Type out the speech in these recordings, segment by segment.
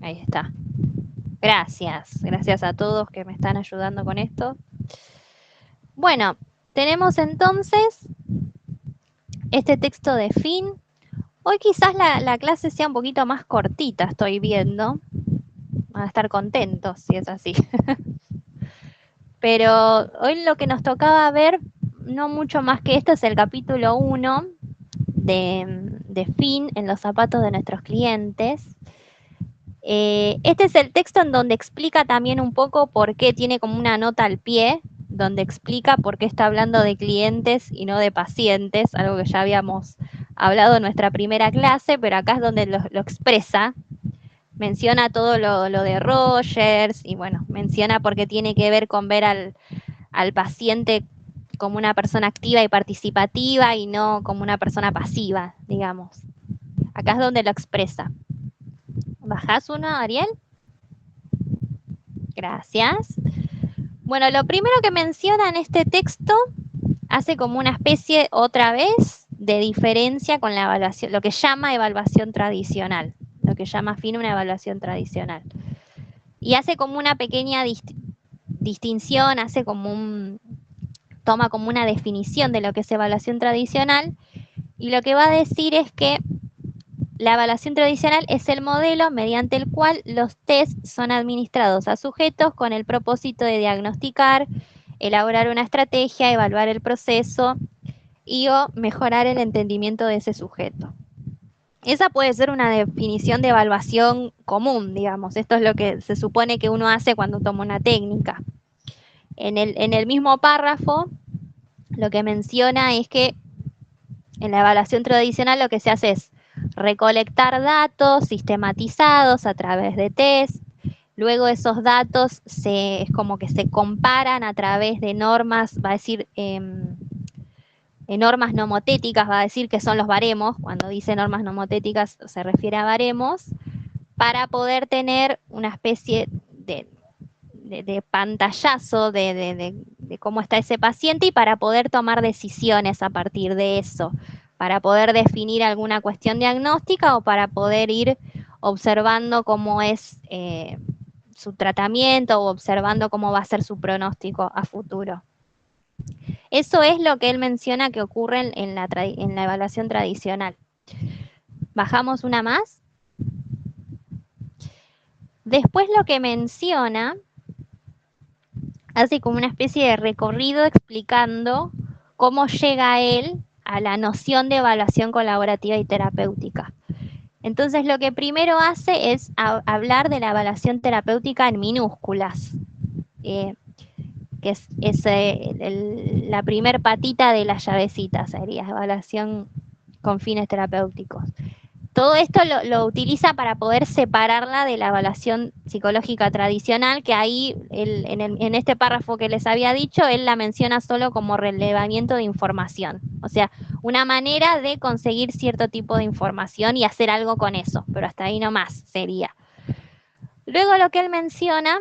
Ahí está. Gracias. Gracias a todos que me están ayudando con esto. Bueno, tenemos entonces este texto de fin. Hoy quizás la clase sea un poquito más cortita, estoy viendo. Van a estar contentos si es así. Pero hoy lo que nos tocaba ver, no mucho más que esto, es el capítulo 1 de Fin en los zapatos de nuestros clientes. Este es el texto en donde explica también un poco por qué tiene como una nota al pie, donde explica por qué está hablando de clientes y no de pacientes, algo que ya habíamos hablado en nuestra primera clase, pero acá es donde lo expresa. Menciona todo lo de Rogers y bueno, menciona por qué tiene que ver con ver al paciente como una persona activa y participativa y no como una persona pasiva, digamos. Acá es donde lo expresa. ¿Bajás uno, Ariel? Gracias. Bueno, lo primero que menciona en este texto hace como una especie, otra vez, de diferencia con la evaluación, lo que llama evaluación tradicional, lo que llama Fin una evaluación tradicional. Y hace como una pequeña distinción, hace como toma como una definición de lo que es evaluación tradicional, y lo que va a decir es que la evaluación tradicional es el modelo mediante el cual los test son administrados a sujetos con el propósito de diagnosticar, elaborar una estrategia, evaluar el proceso y o mejorar el entendimiento de ese sujeto. Esa puede ser una definición de evaluación común, digamos. Esto es lo que se supone que uno hace cuando toma una técnica. En el mismo párrafo, lo que menciona es que en la evaluación tradicional lo que se hace es recolectar datos sistematizados a través de test. Luego esos datos es como que se comparan a través de normas, va a decir, normas nomotéticas, va a decir que son los baremos. Cuando dice normas nomotéticas se refiere a baremos, para poder tener una especie de pantallazo de cómo está ese paciente y para poder tomar decisiones a partir de eso, para poder definir alguna cuestión diagnóstica o para poder ir observando cómo es su tratamiento o observando cómo va a ser su pronóstico a futuro. Eso es lo que él menciona que ocurre en la evaluación tradicional. Bajamos una más. Después lo que menciona hace como una especie de recorrido explicando cómo llega él a la noción de evaluación colaborativa y terapéutica. Entonces lo que primero hace es hablar de la evaluación terapéutica en minúsculas, que es la primer patita de la llavecita, sería evaluación con fines terapéuticos. Todo esto lo utiliza para poder separarla de la evaluación psicológica tradicional, que ahí en este párrafo que les había dicho, él la menciona solo como relevamiento de información. O sea, una manera de conseguir cierto tipo de información y hacer algo con eso, pero hasta ahí nomás sería. Luego lo que él menciona,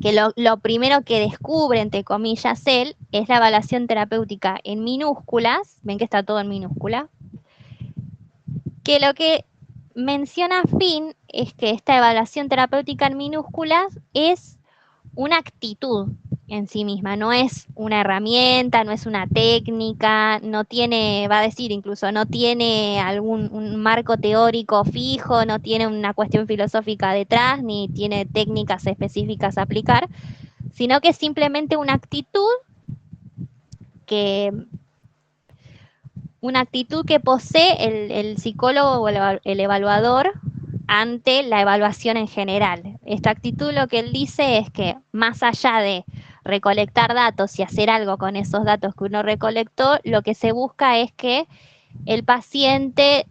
que lo primero que descubre, entre comillas, él, es la evaluación terapéutica en minúsculas, ven que está todo en minúscula, que lo que menciona Finn es que esta evaluación terapéutica en minúsculas es una actitud en sí misma, no es una herramienta, no es una técnica, no tiene, va a decir incluso, no tiene un marco teórico fijo, no tiene una cuestión filosófica detrás, ni tiene técnicas específicas a aplicar, sino que es simplemente una actitud que posee el psicólogo o el evaluador ante la evaluación en general. Esta actitud lo que él dice es que más allá de recolectar datos y hacer algo con esos datos que uno recolectó, lo que se busca es que el paciente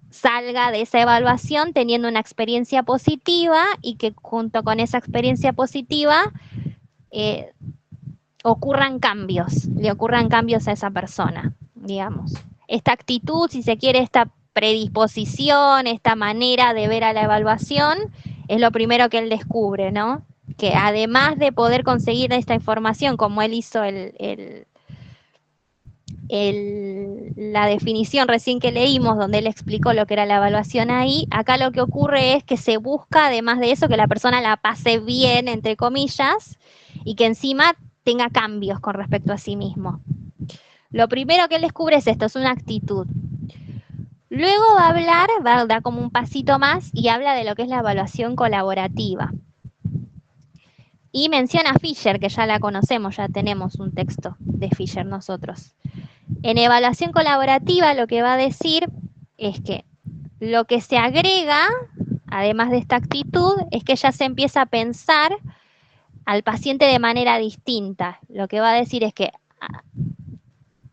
salga de esa evaluación teniendo una experiencia positiva y que junto con esa experiencia positiva le ocurran cambios a esa persona, digamos. Esta actitud, si se quiere, esta predisposición, esta manera de ver a la evaluación, es lo primero que él descubre, ¿no? Que además de poder conseguir esta información, como él hizo la definición recién que leímos, donde él explicó lo que era la evaluación ahí, acá lo que ocurre es que se busca, además de eso, que la persona la pase bien, entre comillas, y que encima tenga cambios con respecto a sí mismo. Lo primero que él descubre es esto, es una actitud. Luego va a hablar, va a dar como un pasito más y habla de lo que es la evaluación colaborativa. Y menciona a Fisher, que ya la conocemos, ya tenemos un texto de Fisher nosotros. En evaluación colaborativa lo que va a decir es que lo que se agrega, además de esta actitud, es que ya se empieza a pensar al paciente de manera distinta. Lo que va a decir es que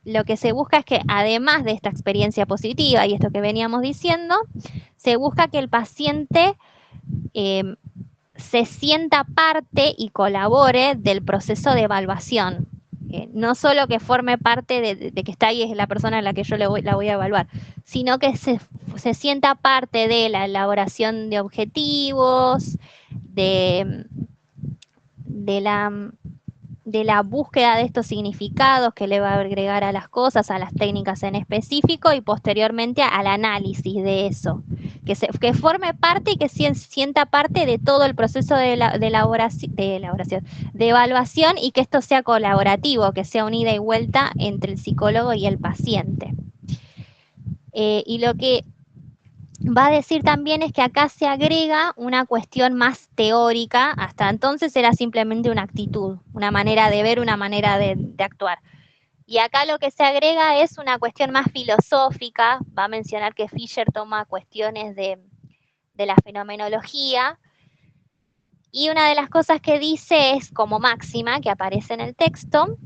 lo que se busca es que además de esta experiencia positiva y esto que veníamos diciendo, se busca que el paciente se sienta parte y colabore del proceso de evaluación. No solo que forme parte de que está ahí es la persona a la que yo la voy a evaluar, sino que se sienta parte de la elaboración de objetivos, de la búsqueda de estos significados que le va a agregar a las cosas, a las técnicas en específico y posteriormente al análisis de eso. Que forme parte y que sienta parte de todo el proceso de evaluación y que esto sea colaborativo, que sea un ida y vuelta entre el psicólogo y el paciente. Y lo que va a decir también es que acá se agrega una cuestión más teórica, hasta entonces era simplemente una actitud, una manera de ver, una manera de actuar. Y acá lo que se agrega es una cuestión más filosófica, va a mencionar que Fisher toma cuestiones de la fenomenología, y una de las cosas que dice es como máxima, que aparece en el texto,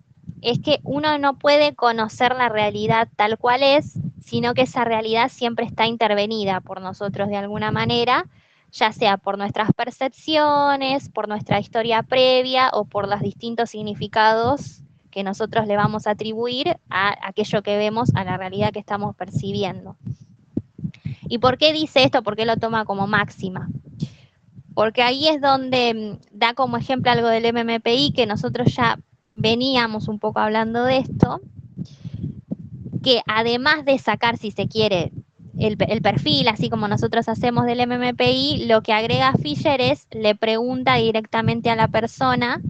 es que uno no puede conocer la realidad tal cual es, sino que esa realidad siempre está intervenida por nosotros de alguna manera, ya sea por nuestras percepciones, por nuestra historia previa o por los distintos significados que nosotros le vamos a atribuir a aquello que vemos, a la realidad que estamos percibiendo. ¿Y por qué dice esto? ¿Por qué lo toma como máxima? Porque ahí es donde da como ejemplo algo del MMPI, que nosotros ya veníamos un poco hablando de esto, que además de sacar, si se quiere, el perfil, así como nosotros hacemos del MMPI, lo que agrega Fisher es, le pregunta directamente a la persona,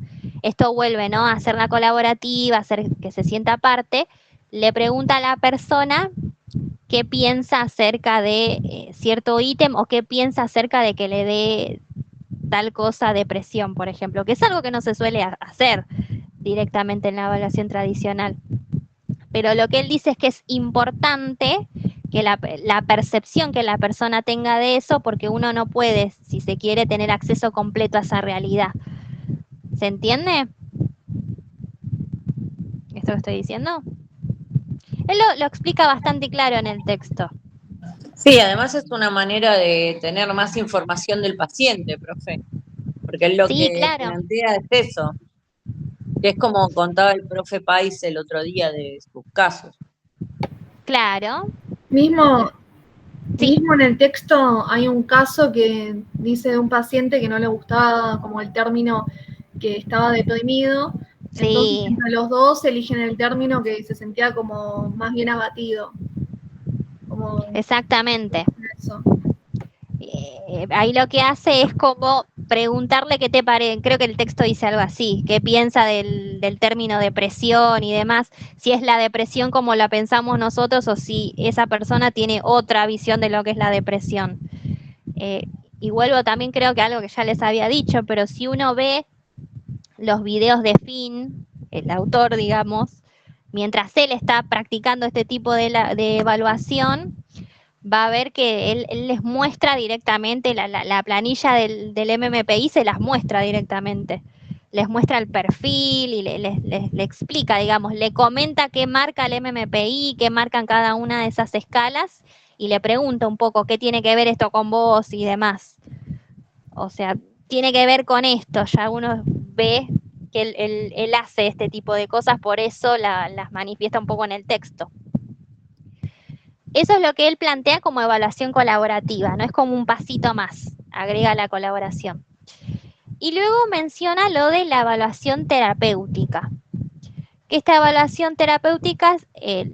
esto vuelve, ¿no?, a hacer la colaborativa, a hacer que se sienta parte, le pregunta a la persona qué piensa acerca de cierto ítem o qué piensa acerca de que le dé tal cosa depresión, por ejemplo, que es algo que no se suele hacer directamente en la evaluación tradicional. Pero lo que él dice es que es importante que la percepción que la persona tenga de eso, porque uno no puede, si se quiere, tener acceso completo a esa realidad. ¿Se entiende esto que estoy diciendo? Él lo explica bastante claro en el texto. Sí, además es una manera de tener más información del paciente, profe, porque él lo Sí, que claro. plantea es eso, que es como contaba el profe Pais el otro día de sus casos. Claro. Mismo, Sí. mismo en el texto hay un caso que dice de un paciente que no le gustaba como el término que estaba deprimido, entonces Sí. entre los dos eligen el término que se sentía como más bien abatido. Como Exactamente. eso. Ahí lo que hace es como preguntarle qué te parece, creo que el texto dice algo así, qué piensa del término depresión y demás, si es la depresión como la pensamos nosotros o si esa persona tiene otra visión de lo que es la depresión. Y vuelvo también creo que algo que ya les había dicho, pero si uno ve los videos de Finn, el autor, digamos, mientras él está practicando este tipo de evaluación, va a ver que él les muestra directamente la planilla del MMPI, se las muestra directamente. Les muestra el perfil y le explica, digamos, le comenta qué marca el MMPI, qué marcan cada una de esas escalas y le pregunta un poco qué tiene que ver esto con vos y demás. O sea, tiene que ver con esto, ya uno ve que él hace este tipo de cosas, por eso las manifiesta un poco en el texto. Eso es lo que él plantea como evaluación colaborativa, no es como un pasito más, agrega la colaboración. Y luego menciona lo de la evaluación terapéutica, que esta evaluación terapéutica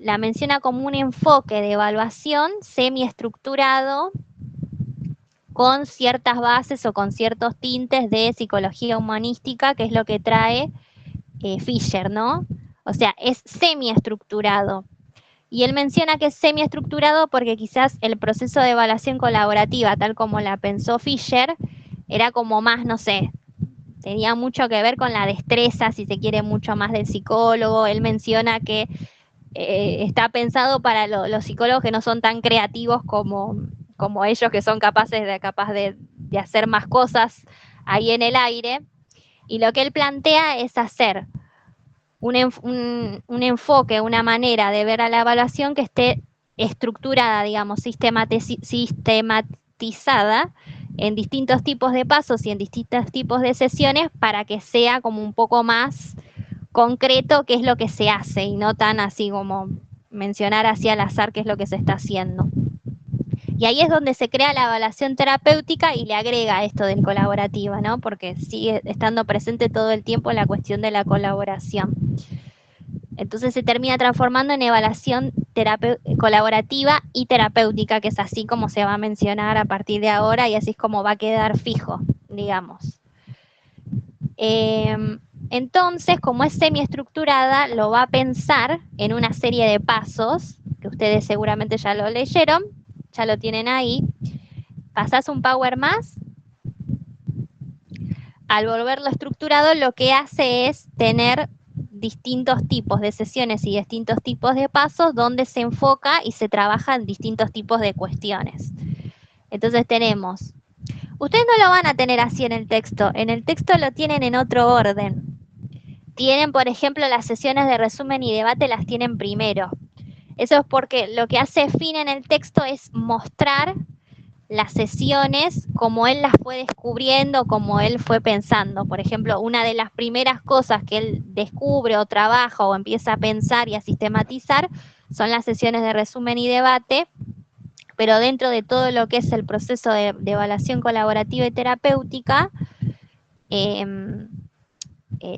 la menciona como un enfoque de evaluación semiestructurado con ciertas bases o con ciertos tintes de psicología humanística, que es lo que trae Fisher, ¿no? O sea, es semiestructurado. Y él menciona que es semiestructurado porque quizás el proceso de evaluación colaborativa, tal como la pensó Fisher, era como más, no sé, tenía mucho que ver con la destreza, si se quiere, mucho más del psicólogo. Él menciona que está pensado para los psicólogos que no son tan creativos como ellos, que son capaces de hacer más cosas ahí en el aire. Y lo que él plantea es hacer un enfoque, una manera de ver a la evaluación que esté estructurada, digamos, sistematizada en distintos tipos de pasos y en distintos tipos de sesiones para que sea como un poco más concreto qué es lo que se hace y no tan así como mencionar así al azar qué es lo que se está haciendo. Y ahí es donde se crea la evaluación terapéutica y le agrega esto del colaborativa, ¿no? Porque sigue estando presente todo el tiempo la cuestión de la colaboración. Entonces se termina transformando en evaluación colaborativa y terapéutica, que es así como se va a mencionar a partir de ahora y así es como va a quedar fijo, digamos. Entonces, como es semiestructurada, lo va a pensar en una serie de pasos, que ustedes seguramente ya lo leyeron, ya lo tienen ahí. Pasás un power más. Al volverlo estructurado, lo que hace es tener distintos tipos de sesiones y distintos tipos de pasos donde se enfoca y se trabaja en distintos tipos de cuestiones. Entonces tenemos, ustedes no lo van a tener así en el texto lo tienen en otro orden. Tienen, por ejemplo, las sesiones de resumen y debate las tienen primero. Eso es porque lo que hace Finn en el texto es mostrar las sesiones como él las fue descubriendo, como él fue pensando. Por ejemplo, una de las primeras cosas que él descubre o trabaja o empieza a pensar y a sistematizar son las sesiones de resumen y debate, pero dentro de todo lo que es el proceso de evaluación colaborativa y terapéutica,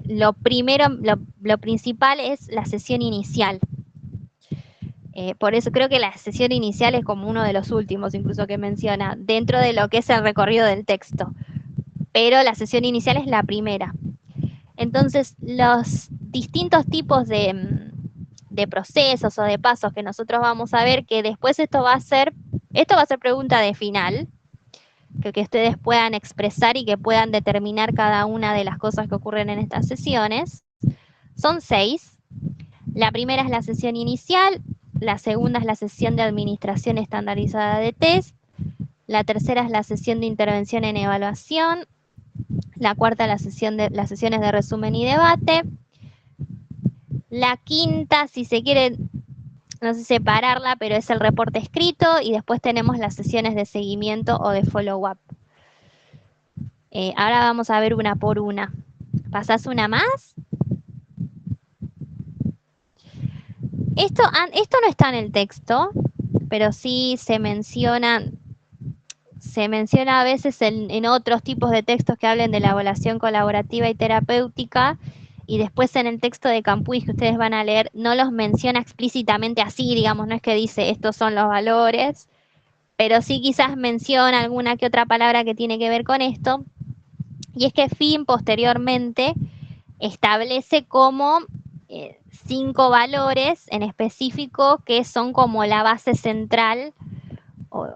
lo principal es la sesión inicial. Por eso creo que la sesión inicial es como uno de los últimos, incluso que menciona, dentro de lo que es el recorrido del texto. Pero la sesión inicial es la primera. Entonces, los distintos tipos de procesos o de pasos que nosotros vamos a ver, que después esto va a ser pregunta de final, que ustedes puedan expresar y que puedan determinar cada una de las cosas que ocurren en estas sesiones. Son 6. La primera es la sesión inicial, la segunda es la sesión de administración estandarizada de test, la tercera es la sesión de intervención en evaluación, la cuarta las sesiones de resumen y debate, la quinta, si se quiere, no sé separarla, pero es el reporte escrito, y después tenemos las sesiones de seguimiento o de follow-up. Ahora vamos a ver una por una. ¿Pasás una más? Esto no está en el texto, pero sí se menciona a veces en otros tipos de textos que hablen de la evaluación colaborativa y terapéutica, y después en el texto de Campuis que ustedes van a leer, no los menciona explícitamente así, digamos, no es que dice estos son los valores, pero sí quizás menciona alguna que otra palabra que tiene que ver con esto, y es que Finn posteriormente establece como 5 valores en específico que son como la base central o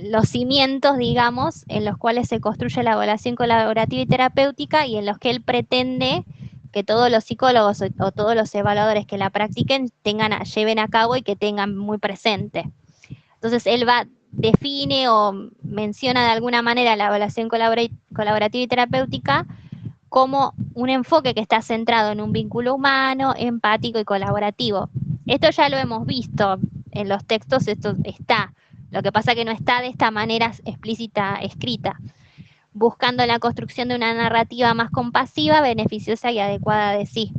los cimientos, digamos, en los cuales se construye la evaluación colaborativa y terapéutica y en los que él pretende que todos los psicólogos o todos los evaluadores que la practiquen lleven a cabo y que tengan muy presente. Entonces él define o menciona de alguna manera la evaluación colaborativa y terapéutica como un enfoque que está centrado en un vínculo humano, empático y colaborativo. Esto ya lo hemos visto en los textos, esto está. Lo que pasa es que no está de esta manera explícita escrita, buscando la construcción de una narrativa más compasiva, beneficiosa y adecuada de sí.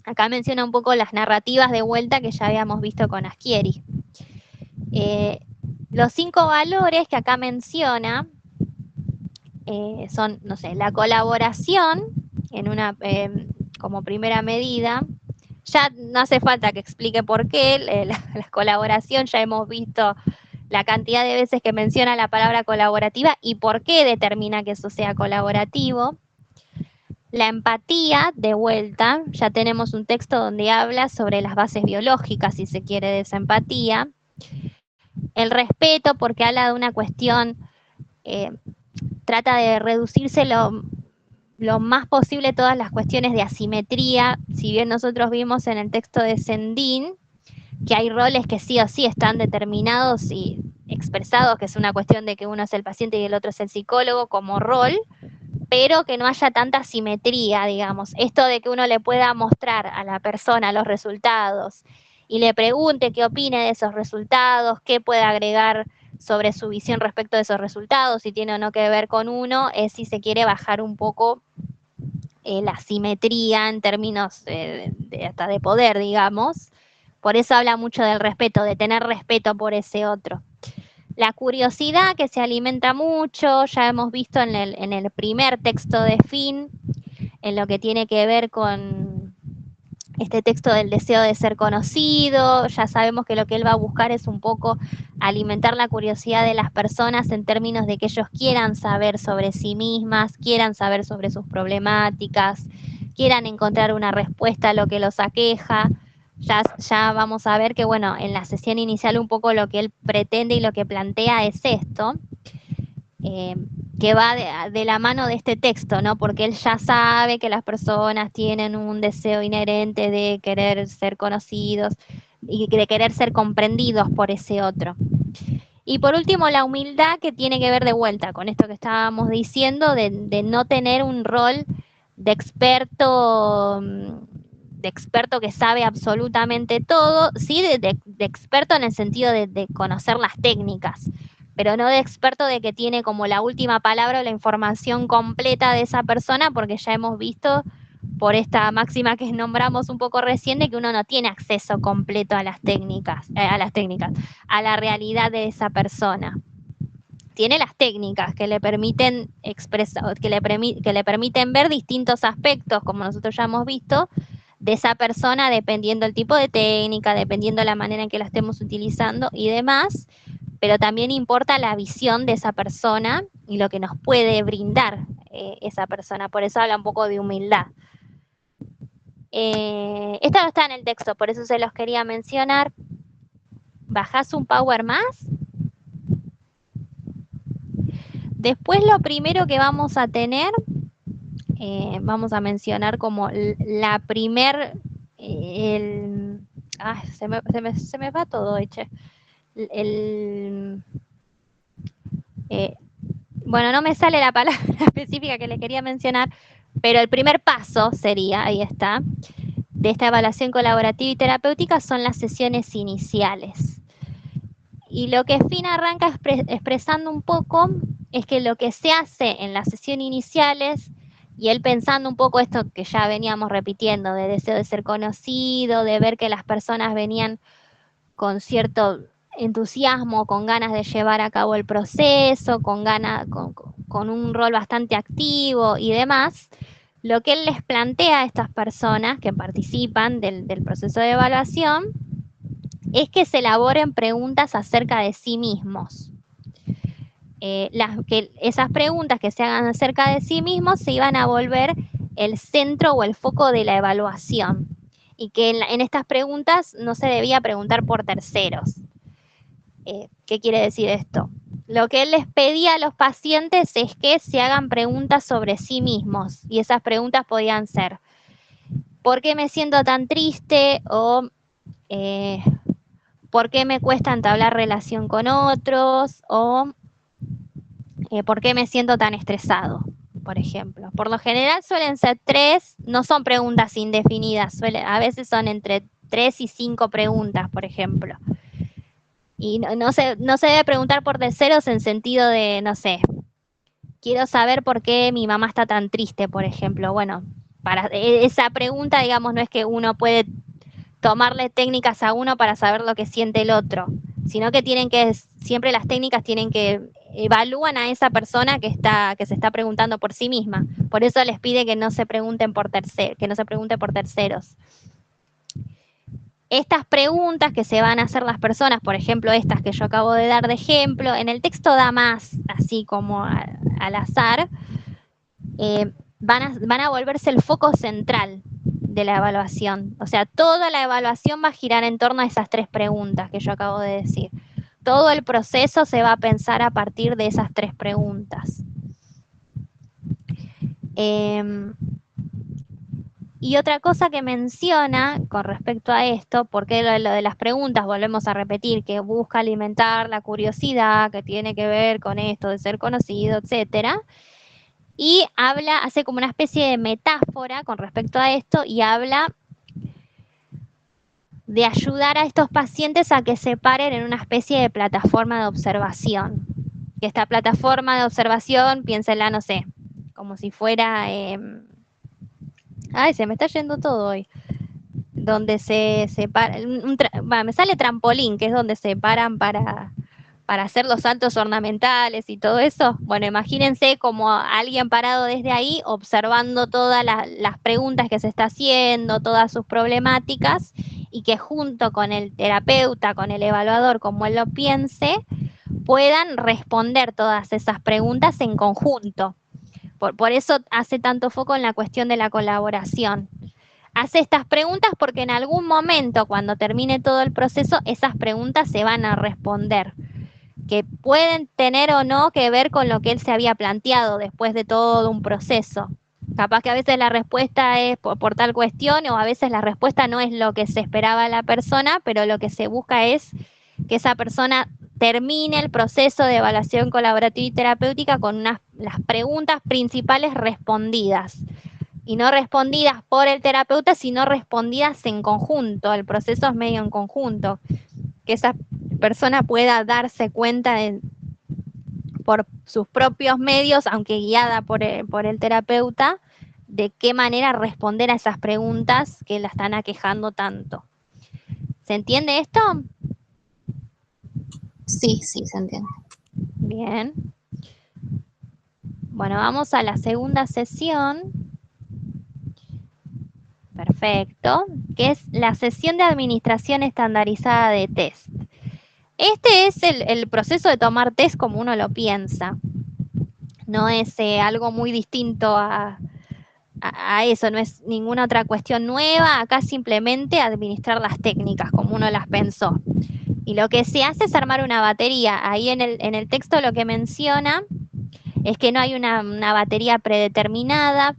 Acá menciona un poco las narrativas de vuelta que ya habíamos visto con Aschieri. Los 5 valores que acá menciona son, no sé, la colaboración como primera medida, Ya no hace falta que explique por qué, la colaboración, ya hemos visto la cantidad de veces que menciona la palabra colaborativa y por qué determina que eso sea colaborativo. La empatía, de vuelta, ya tenemos un texto donde habla sobre las bases biológicas, si se quiere, de esa empatía. El respeto, porque habla de una cuestión, trata de reducirse lo más posible todas las cuestiones de asimetría. Si bien nosotros vimos en el texto de Sendín que hay roles que sí o sí están determinados y expresados, que es una cuestión de que uno es el paciente y el otro es el psicólogo como rol, pero que no haya tanta simetría, digamos. Esto de que uno le pueda mostrar a la persona los resultados y le pregunte qué opine de esos resultados, qué puede agregar sobre su visión respecto de esos resultados, si tiene o no que ver con uno, es si se quiere bajar un poco la simetría en términos hasta de poder, digamos. Por eso habla mucho del respeto, de tener respeto por ese otro. La curiosidad, que se alimenta mucho, ya hemos visto en el primer texto de Finn, en lo que tiene que ver con este texto del deseo de ser conocido. Ya sabemos que lo que él va a buscar es un poco alimentar la curiosidad de las personas en términos de que ellos quieran saber sobre sí mismas, quieran saber sobre sus problemáticas, quieran encontrar una respuesta a lo que los aqueja. Ya vamos a ver que, bueno, en la sesión inicial un poco lo que él pretende y lo que plantea es esto, que va de la mano de este texto, ¿no? Porque él ya sabe que las personas tienen un deseo inherente de querer ser conocidos y de querer ser comprendidos por ese otro. Y por último, la humildad, que tiene que ver de vuelta con esto que estábamos diciendo, de no tener un rol de experto que sabe absolutamente todo, sí, de experto en el sentido de conocer las técnicas, pero no de experto de que tiene como la última palabra o la información completa de esa persona, porque ya hemos visto por esta máxima que nombramos un poco recién, de que uno no tiene acceso completo a las técnicas, a la realidad de esa persona. Tiene las técnicas que le permiten expresar, que le permiten ver distintos aspectos, como nosotros ya hemos visto, de esa persona, dependiendo el tipo de técnica, dependiendo la manera en que la estemos utilizando y demás, pero también importa la visión de esa persona y lo que nos puede brindar esa persona. Por eso habla un poco de humildad. Esto no está en el texto, por eso se los quería mencionar. ¿Bajás un power más? Después lo primero que vamos a tener, vamos a mencionar como la primer, se me va todo, eche. Bueno, no me sale la palabra específica que les quería mencionar, pero el primer paso sería, ahí está, de esta evaluación colaborativa y terapéutica son las sesiones iniciales. Y lo que Finn arranca expresando un poco es que lo que se hace en las sesiones iniciales, y él pensando un poco esto que ya veníamos repitiendo, de deseo de ser conocido, de ver que las personas venían con cierto entusiasmo, con ganas de llevar a cabo el proceso, con un rol bastante activo y demás, lo que él les plantea a estas personas que participan del proceso de evaluación es que se elaboren preguntas acerca de sí mismos. Que esas preguntas que se hagan acerca de sí mismos se iban a volver el centro o el foco de la evaluación, y que en estas preguntas no se debía preguntar por terceros. ¿Qué quiere decir esto? Lo que él les pedía a los pacientes es que se hagan preguntas sobre sí mismos, y esas preguntas podían ser: ¿por qué me siento tan triste? O ¿por qué me cuesta entablar relación con otros? O ¿por qué me siento tan estresado? Por ejemplo. Por lo general suelen ser 3, no son preguntas indefinidas, a veces son entre 3 y 5 preguntas, por ejemplo. Y no se debe preguntar por terceros en sentido de, no sé, quiero saber por qué mi mamá está tan triste, por ejemplo. Bueno, para esa pregunta, digamos, no es que uno puede tomarle técnicas a uno para saber lo que siente el otro, sino que siempre las técnicas tienen que evalúan a esa persona que se está preguntando por sí misma. Por eso les pide que no se pregunten por terceros. estas preguntas que se van a hacer las personas, por ejemplo, estas que yo acabo de dar de ejemplo, en el texto da más, así como al azar, van a volverse el foco central de la evaluación. O sea, toda la evaluación va a girar en torno a esas 3 preguntas que yo acabo de decir. Todo el proceso se va a pensar a partir de esas 3 preguntas. Y otra cosa que menciona con respecto a esto, porque lo de las preguntas, volvemos a repetir, que busca alimentar la curiosidad, que tiene que ver con esto de ser conocido, etcétera. Y hace como una especie de metáfora con respecto a esto y habla de ayudar a estos pacientes a que se paren en una especie de plataforma de observación. Que esta plataforma de observación, piénsenla, no sé, como si fuera... ay, se me está yendo todo hoy. Donde se para... me sale trampolín, que es donde se paran para hacer los saltos ornamentales y todo eso. Bueno, imagínense como alguien parado desde ahí, observando todas las preguntas que se está haciendo, todas sus problemáticas, y que junto con el terapeuta, con el evaluador, como él lo piense, puedan responder todas esas preguntas en conjunto. Por eso hace tanto foco en la cuestión de la colaboración. Hace estas preguntas porque en algún momento, cuando termine todo el proceso, esas preguntas se van a responder, que pueden tener o no que ver con lo que él se había planteado después de todo un proceso. Capaz que a veces la respuesta es por tal cuestión, o a veces la respuesta no es lo que se esperaba la persona, pero lo que se busca es que esa persona termine el proceso de evaluación colaborativa y terapéutica con las preguntas principales respondidas. Y no respondidas por el terapeuta, sino respondidas en conjunto. El proceso es medio en conjunto. Que esa persona pueda darse cuenta por sus propios medios, aunque guiada por el terapeuta, de qué manera responder a esas preguntas que la están aquejando tanto. ¿Se entiende esto? Sí, se entiende. Bien. Bueno, vamos a la segunda sesión. Perfecto. Que es la sesión de administración estandarizada de test. Este es el proceso de tomar test como uno lo piensa. No es algo muy distinto a eso, no es ninguna otra cuestión nueva. Acá simplemente administrar las técnicas como uno las pensó. Y lo que se hace es armar una batería. Ahí en el texto lo que menciona es que no hay una batería predeterminada.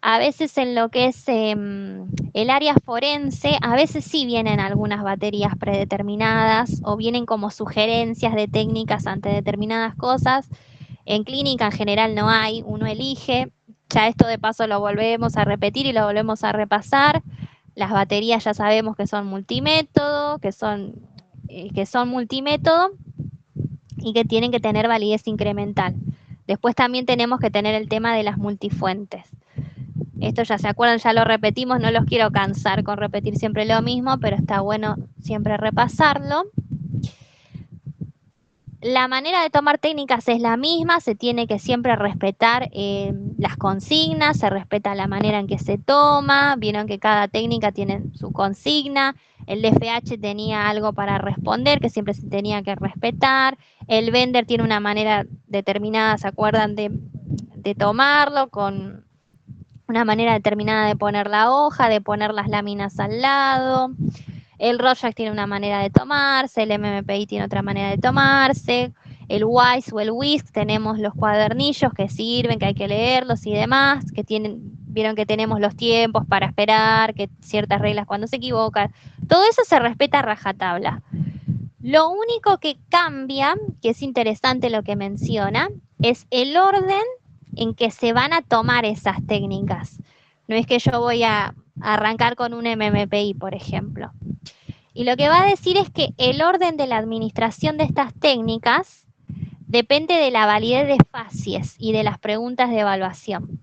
A veces en lo que es el área forense, a veces sí vienen algunas baterías predeterminadas o vienen como sugerencias de técnicas ante determinadas cosas. En clínica en general no hay, uno elige. Ya esto de paso lo volvemos a repetir y lo volvemos a repasar. Las baterías ya sabemos que son multimétodo, que son multimétodo y que tienen que tener validez incremental. Después también tenemos que tener el tema de las multifuentes. Esto ya se acuerdan, ya lo repetimos, no los quiero cansar con repetir siempre lo mismo, pero está bueno siempre repasarlo. La manera de tomar técnicas es la misma, se tiene que siempre respetar las consignas, se respeta la manera en que se toma, vieron que cada técnica tiene su consigna, el DFH tenía algo para responder que siempre se tenía que respetar, el Bender tiene una manera determinada, ¿se acuerdan de tomarlo? Con una manera determinada de poner la hoja, de poner las láminas al lado. El Rorschach tiene una manera de tomarse, el MMPI tiene otra manera de tomarse, el WISE o el WISC tenemos los cuadernillos que sirven, que hay que leerlos y demás, que vieron que tenemos los tiempos para esperar, que ciertas reglas cuando se equivocan, todo eso se respeta a rajatabla. Lo único que cambia, que es interesante lo que menciona, es el orden en que se van a tomar esas técnicas. No es que yo voy a arrancar con un MMPI, por ejemplo. Y lo que va a decir es que el orden de la administración de estas técnicas depende de la validez de facies y de las preguntas de evaluación.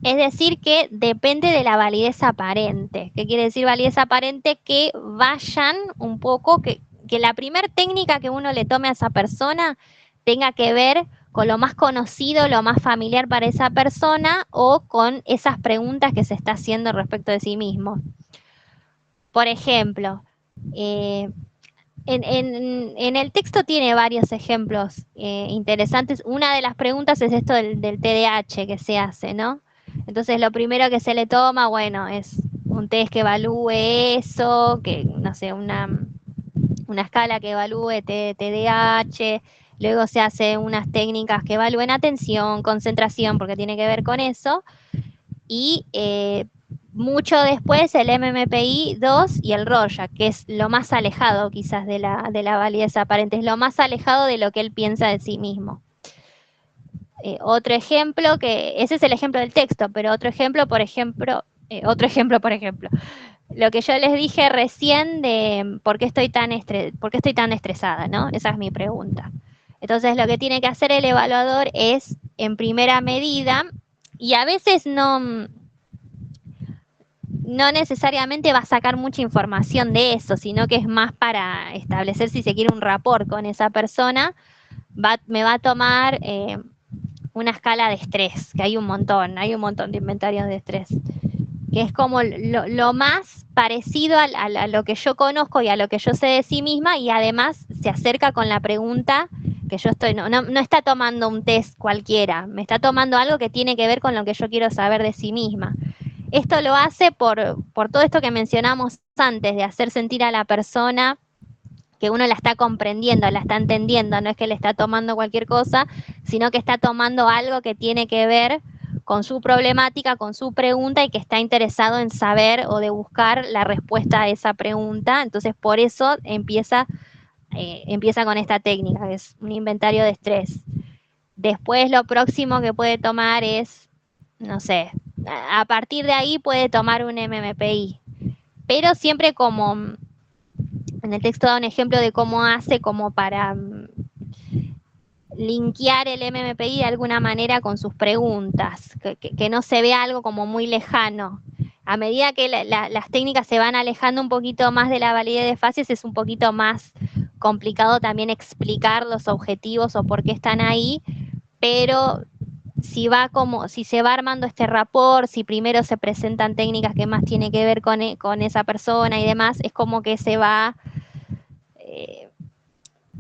Es decir, que depende de la validez aparente. ¿Qué quiere decir validez aparente? Que vayan un poco, que la primera técnica que uno le tome a esa persona tenga que ver con lo más conocido, lo más familiar para esa persona o con esas preguntas que se está haciendo respecto de sí mismo. Por ejemplo, en el texto tiene varios ejemplos interesantes. Una de las preguntas es esto del TDAH que se hace, ¿no? Entonces lo primero que se le toma, bueno, es un test que evalúe eso, que no sé, una escala que evalúe TDAH, luego se hace unas técnicas que evalúen atención, concentración, porque tiene que ver con eso, y mucho después el MMPI 2 y el Rorschach, que es lo más alejado quizás de la validez aparente, es lo más alejado de lo que él piensa de sí mismo. Otro ejemplo, ese es el ejemplo del texto, pero otro ejemplo, por ejemplo, lo que yo les dije recién de por qué estoy tan estresada, ¿no? Esa es mi pregunta. Entonces lo que tiene que hacer el evaluador es, en primera medida, y a veces no necesariamente va a sacar mucha información de eso, sino que es más para establecer, si se quiere, un rapport con esa persona, me va a tomar una escala de estrés, que hay un montón de inventarios de estrés, que es como lo más parecido a lo que yo conozco y a lo que yo sé de sí misma, y además se acerca con la pregunta que yo estoy, no está tomando un test cualquiera, me está tomando algo que tiene que ver con lo que yo quiero saber de sí misma. Esto lo hace por todo esto que mencionamos antes, de hacer sentir a la persona que uno la está comprendiendo, la está entendiendo, no es que le está tomando cualquier cosa, sino que está tomando algo que tiene que ver con su problemática, con su pregunta, y que está interesado en saber o de buscar la respuesta a esa pregunta. Entonces, por eso empieza con esta técnica, que es un inventario de estrés. Después, lo próximo que puede tomar es, no sé, a partir de ahí puede tomar un MMPI, pero siempre como, en el texto da un ejemplo de cómo hace como para linkear el MMPI de alguna manera con sus preguntas, que no se vea algo como muy lejano. A medida que las técnicas se van alejando un poquito más de la validez de fases, es un poquito más complicado también explicar los objetivos o por qué están ahí, pero si se va armando este rapport, si primero se presentan técnicas que más tienen que ver con esa persona y demás, es como que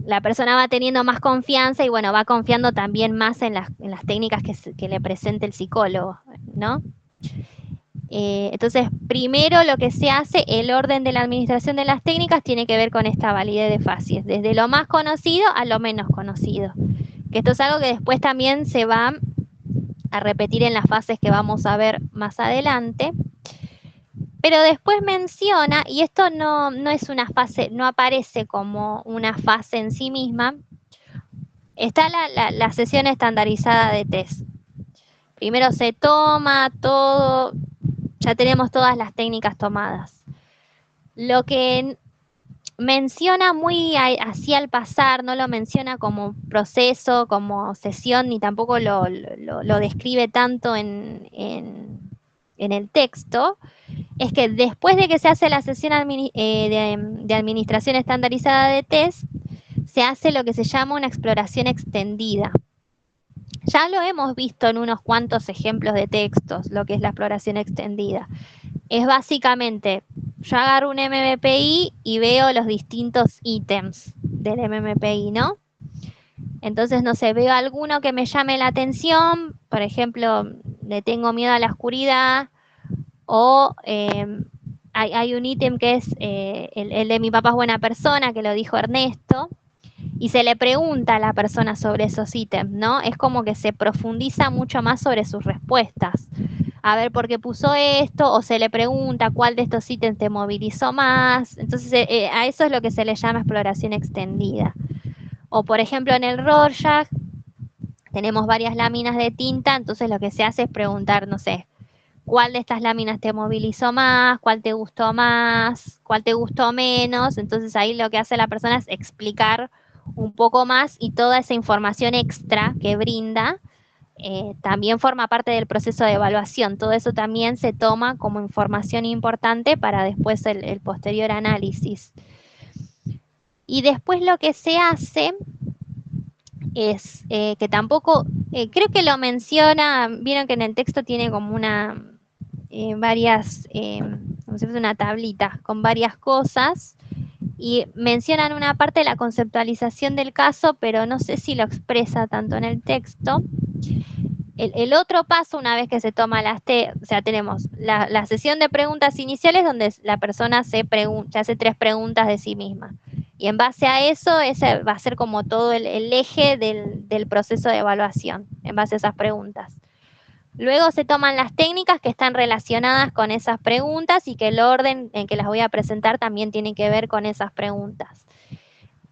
la persona va teniendo más confianza y bueno, va confiando también más en las técnicas que le presente el psicólogo, ¿no? Entonces, primero lo que se hace, el orden de la administración de las técnicas tiene que ver con esta validez de facies, desde lo más conocido a lo menos conocido. Que esto es algo que después también se va a repetir en las fases que vamos a ver más adelante. Pero después menciona, y esto no es una fase, no aparece como una fase en sí misma, está la sesión estandarizada de test. Primero se toma todo, ya tenemos todas las técnicas tomadas. Lo que menciona muy así al pasar, no lo menciona como proceso, como sesión, ni tampoco lo describe tanto en el texto, es que después de que se hace la sesión de administración estandarizada de test, se hace lo que se llama una exploración extendida. Ya lo hemos visto en unos cuantos ejemplos de textos, lo que es la exploración extendida. Es básicamente, yo agarro un MMPI y veo los distintos ítems del MMPI, ¿no? Entonces, no sé, veo alguno que me llame la atención, por ejemplo, le tengo miedo a la oscuridad, o hay un ítem que es el de mi papá es buena persona, que lo dijo Ernesto, y se le pregunta a la persona sobre esos ítems, ¿no? Es como que se profundiza mucho más sobre sus respuestas. A ver por qué puso esto, o se le pregunta cuál de estos ítems te movilizó más. Entonces, a eso es lo que se le llama exploración extendida. O, por ejemplo, en el Rorschach tenemos varias láminas de tinta, entonces lo que se hace es preguntar, no sé, cuál de estas láminas te movilizó más, cuál te gustó más, cuál te gustó menos. Entonces ahí lo que hace la persona es explicar un poco más, y toda esa información extra que brinda también forma parte del proceso de evaluación. Todo eso también se toma como información importante para después el posterior análisis. Y después lo que se hace es que tampoco, creo que lo menciona, vieron que en el texto tiene como varias como si fuese una tablita con varias cosas, y mencionan una parte de la conceptualización del caso, pero no sé si lo expresa tanto en el texto. El otro paso, una vez que se toma o sea, tenemos la sesión de preguntas iniciales donde la persona se hace 3 preguntas de sí misma. Y en base a eso, ese va a ser como todo el eje del proceso de evaluación, en base a esas preguntas. Luego se toman las técnicas que están relacionadas con esas preguntas y que el orden en que las voy a presentar también tiene que ver con esas preguntas.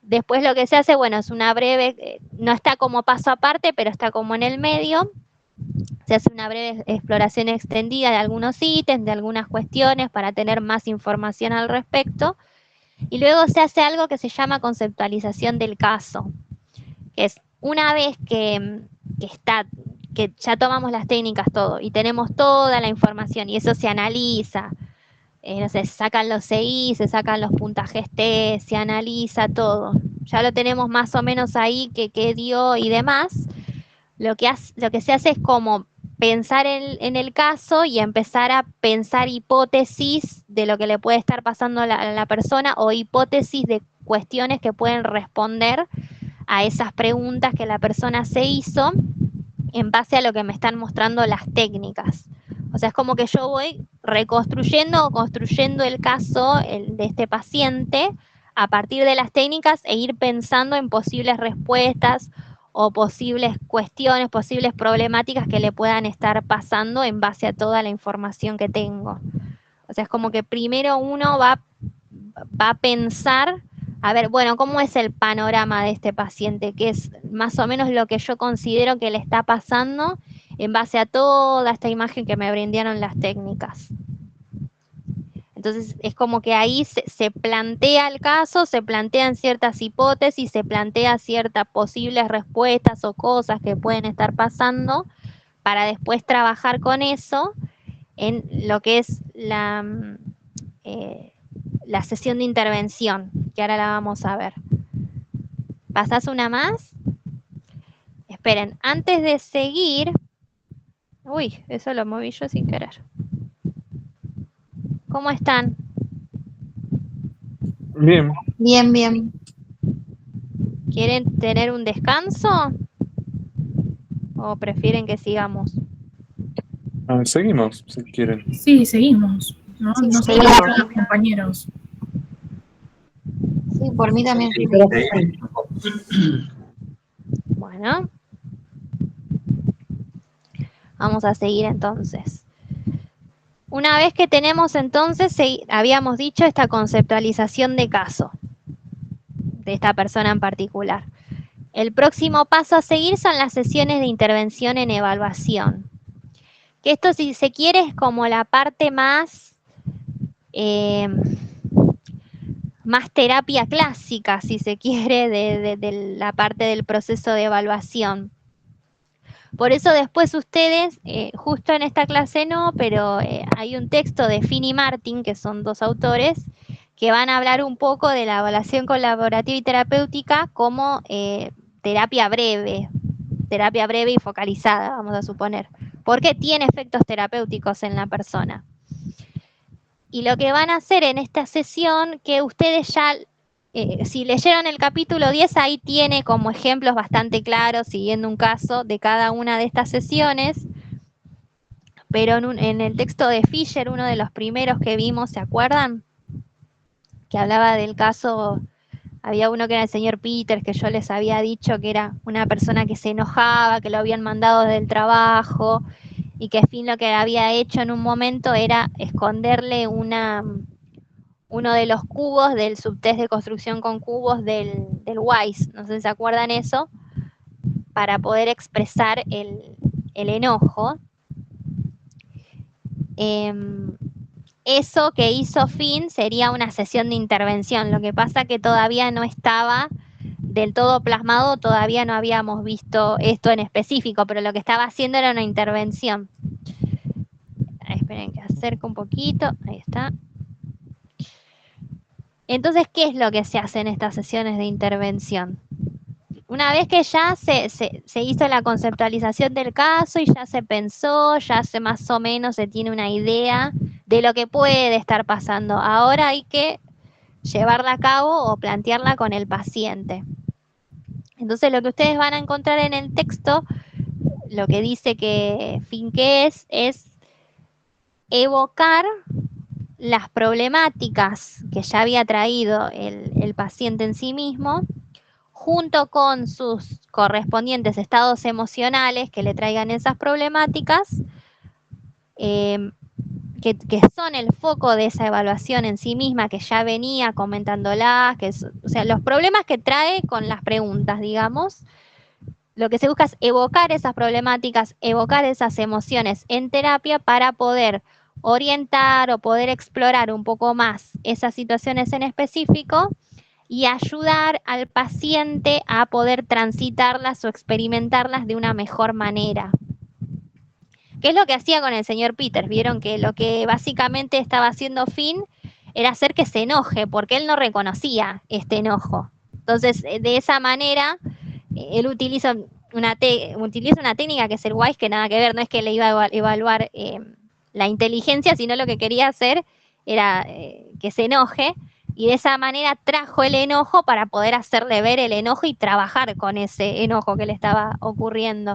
Después lo que se hace, bueno, es una breve, no está como paso aparte, pero está como en el medio. Se hace una breve exploración extendida de algunos ítems, de algunas cuestiones para tener más información al respecto. Y luego se hace algo que se llama conceptualización del caso, que es una vez que ya tomamos las técnicas todo y tenemos toda la información y eso se analiza, no sé, se sacan los CI, se sacan los puntajes T, se analiza todo. Ya lo tenemos más o menos ahí, qué dio y demás. Lo que se hace es como pensar en el caso y empezar a pensar hipótesis de lo que le puede estar pasando a la persona o hipótesis de cuestiones que pueden responder a esas preguntas que la persona se hizo en base a lo que me están mostrando las técnicas. O sea, es como que yo voy reconstruyendo o construyendo el caso de este paciente a partir de las técnicas e ir pensando en posibles respuestas o posibles cuestiones, posibles problemáticas que le puedan estar pasando en base a toda la información que tengo. O sea, es como que primero uno va a pensar, a ver, bueno, ¿cómo es el panorama de este paciente? Que es más o menos lo que yo considero que le está pasando en base a toda esta imagen que me brindaron las técnicas. Entonces es como que ahí se plantea el caso, se plantean ciertas hipótesis, se plantea ciertas posibles respuestas o cosas que pueden estar pasando para después trabajar con eso en lo que es la sesión de intervención, que ahora la vamos a ver. ¿Pasás una más? Esperen, antes de seguir... Uy, eso lo moví yo sin querer. ¿Cómo están? Bien. Bien, bien. ¿Quieren tener un descanso? ¿O prefieren que sigamos? Seguimos, si quieren. Sí, seguimos. ¿No? Sí, No sé seguimos. qué dicen los compañeros. Sí, por mí también. Bueno. Vamos a seguir entonces. Una vez que tenemos entonces, habíamos dicho, esta conceptualización de caso, de esta persona en particular. El próximo paso a seguir son las sesiones de intervención en evaluación. Que esto, si se quiere, es como la parte más terapia clásica, si se quiere, de la parte del proceso de evaluación. Por eso después ustedes, justo en esta clase no, pero hay un texto de Finn y Martin, que son 2 autores, que van a hablar un poco de la evaluación colaborativa y terapéutica como terapia breve y focalizada, vamos a suponer, porque tiene efectos terapéuticos en la persona. Y lo que van a hacer en esta sesión, que ustedes ya, si leyeron el capítulo 10, ahí tiene como ejemplos bastante claros, siguiendo un caso de cada una de estas sesiones, pero en el texto de Fisher, uno de los primeros que vimos, ¿se acuerdan? Que hablaba del caso, había uno que era el señor Peters, que yo les había dicho que era una persona que se enojaba, que lo habían mandado del trabajo, y que Finn lo que había hecho en un momento era esconderle uno de los cubos del subtest de construcción con cubos del WISE, no sé si se acuerdan eso, para poder expresar el enojo. Eso que hizo Finn sería una sesión de intervención, lo que pasa que todavía no estaba del todo plasmado, todavía no habíamos visto esto en específico, pero lo que estaba haciendo era una intervención. Esperen que acerco un poquito, ahí está. Entonces, ¿qué es lo que se hace en estas sesiones de intervención? Una vez que ya se hizo la conceptualización del caso y ya se pensó, ya más o menos se tiene una idea de lo que puede estar pasando. Ahora hay que llevarla a cabo o plantearla con el paciente. Entonces lo que ustedes van a encontrar en el texto, lo que dice que Finke es evocar las problemáticas que ya había traído el paciente en sí mismo, junto con sus correspondientes estados emocionales que le traigan esas problemáticas, que son el foco de esa evaluación en sí misma, que ya venía comentándola, o sea, los problemas que trae con las preguntas, digamos. Lo que se busca es evocar esas problemáticas, evocar esas emociones en terapia para poder orientar o poder explorar un poco más esas situaciones en específico y ayudar al paciente a poder transitarlas o experimentarlas de una mejor manera. ¿Qué es lo que hacía con el señor Peters? Vieron que lo que básicamente estaba haciendo Finn era hacer que se enoje, porque él no reconocía este enojo. Entonces, de esa manera, él utiliza una técnica que es el WISE, que nada que ver, no es que le iba a evaluar la inteligencia, sino lo que quería hacer era que se enoje, y de esa manera trajo el enojo para poder hacerle ver el enojo y trabajar con ese enojo que le estaba ocurriendo.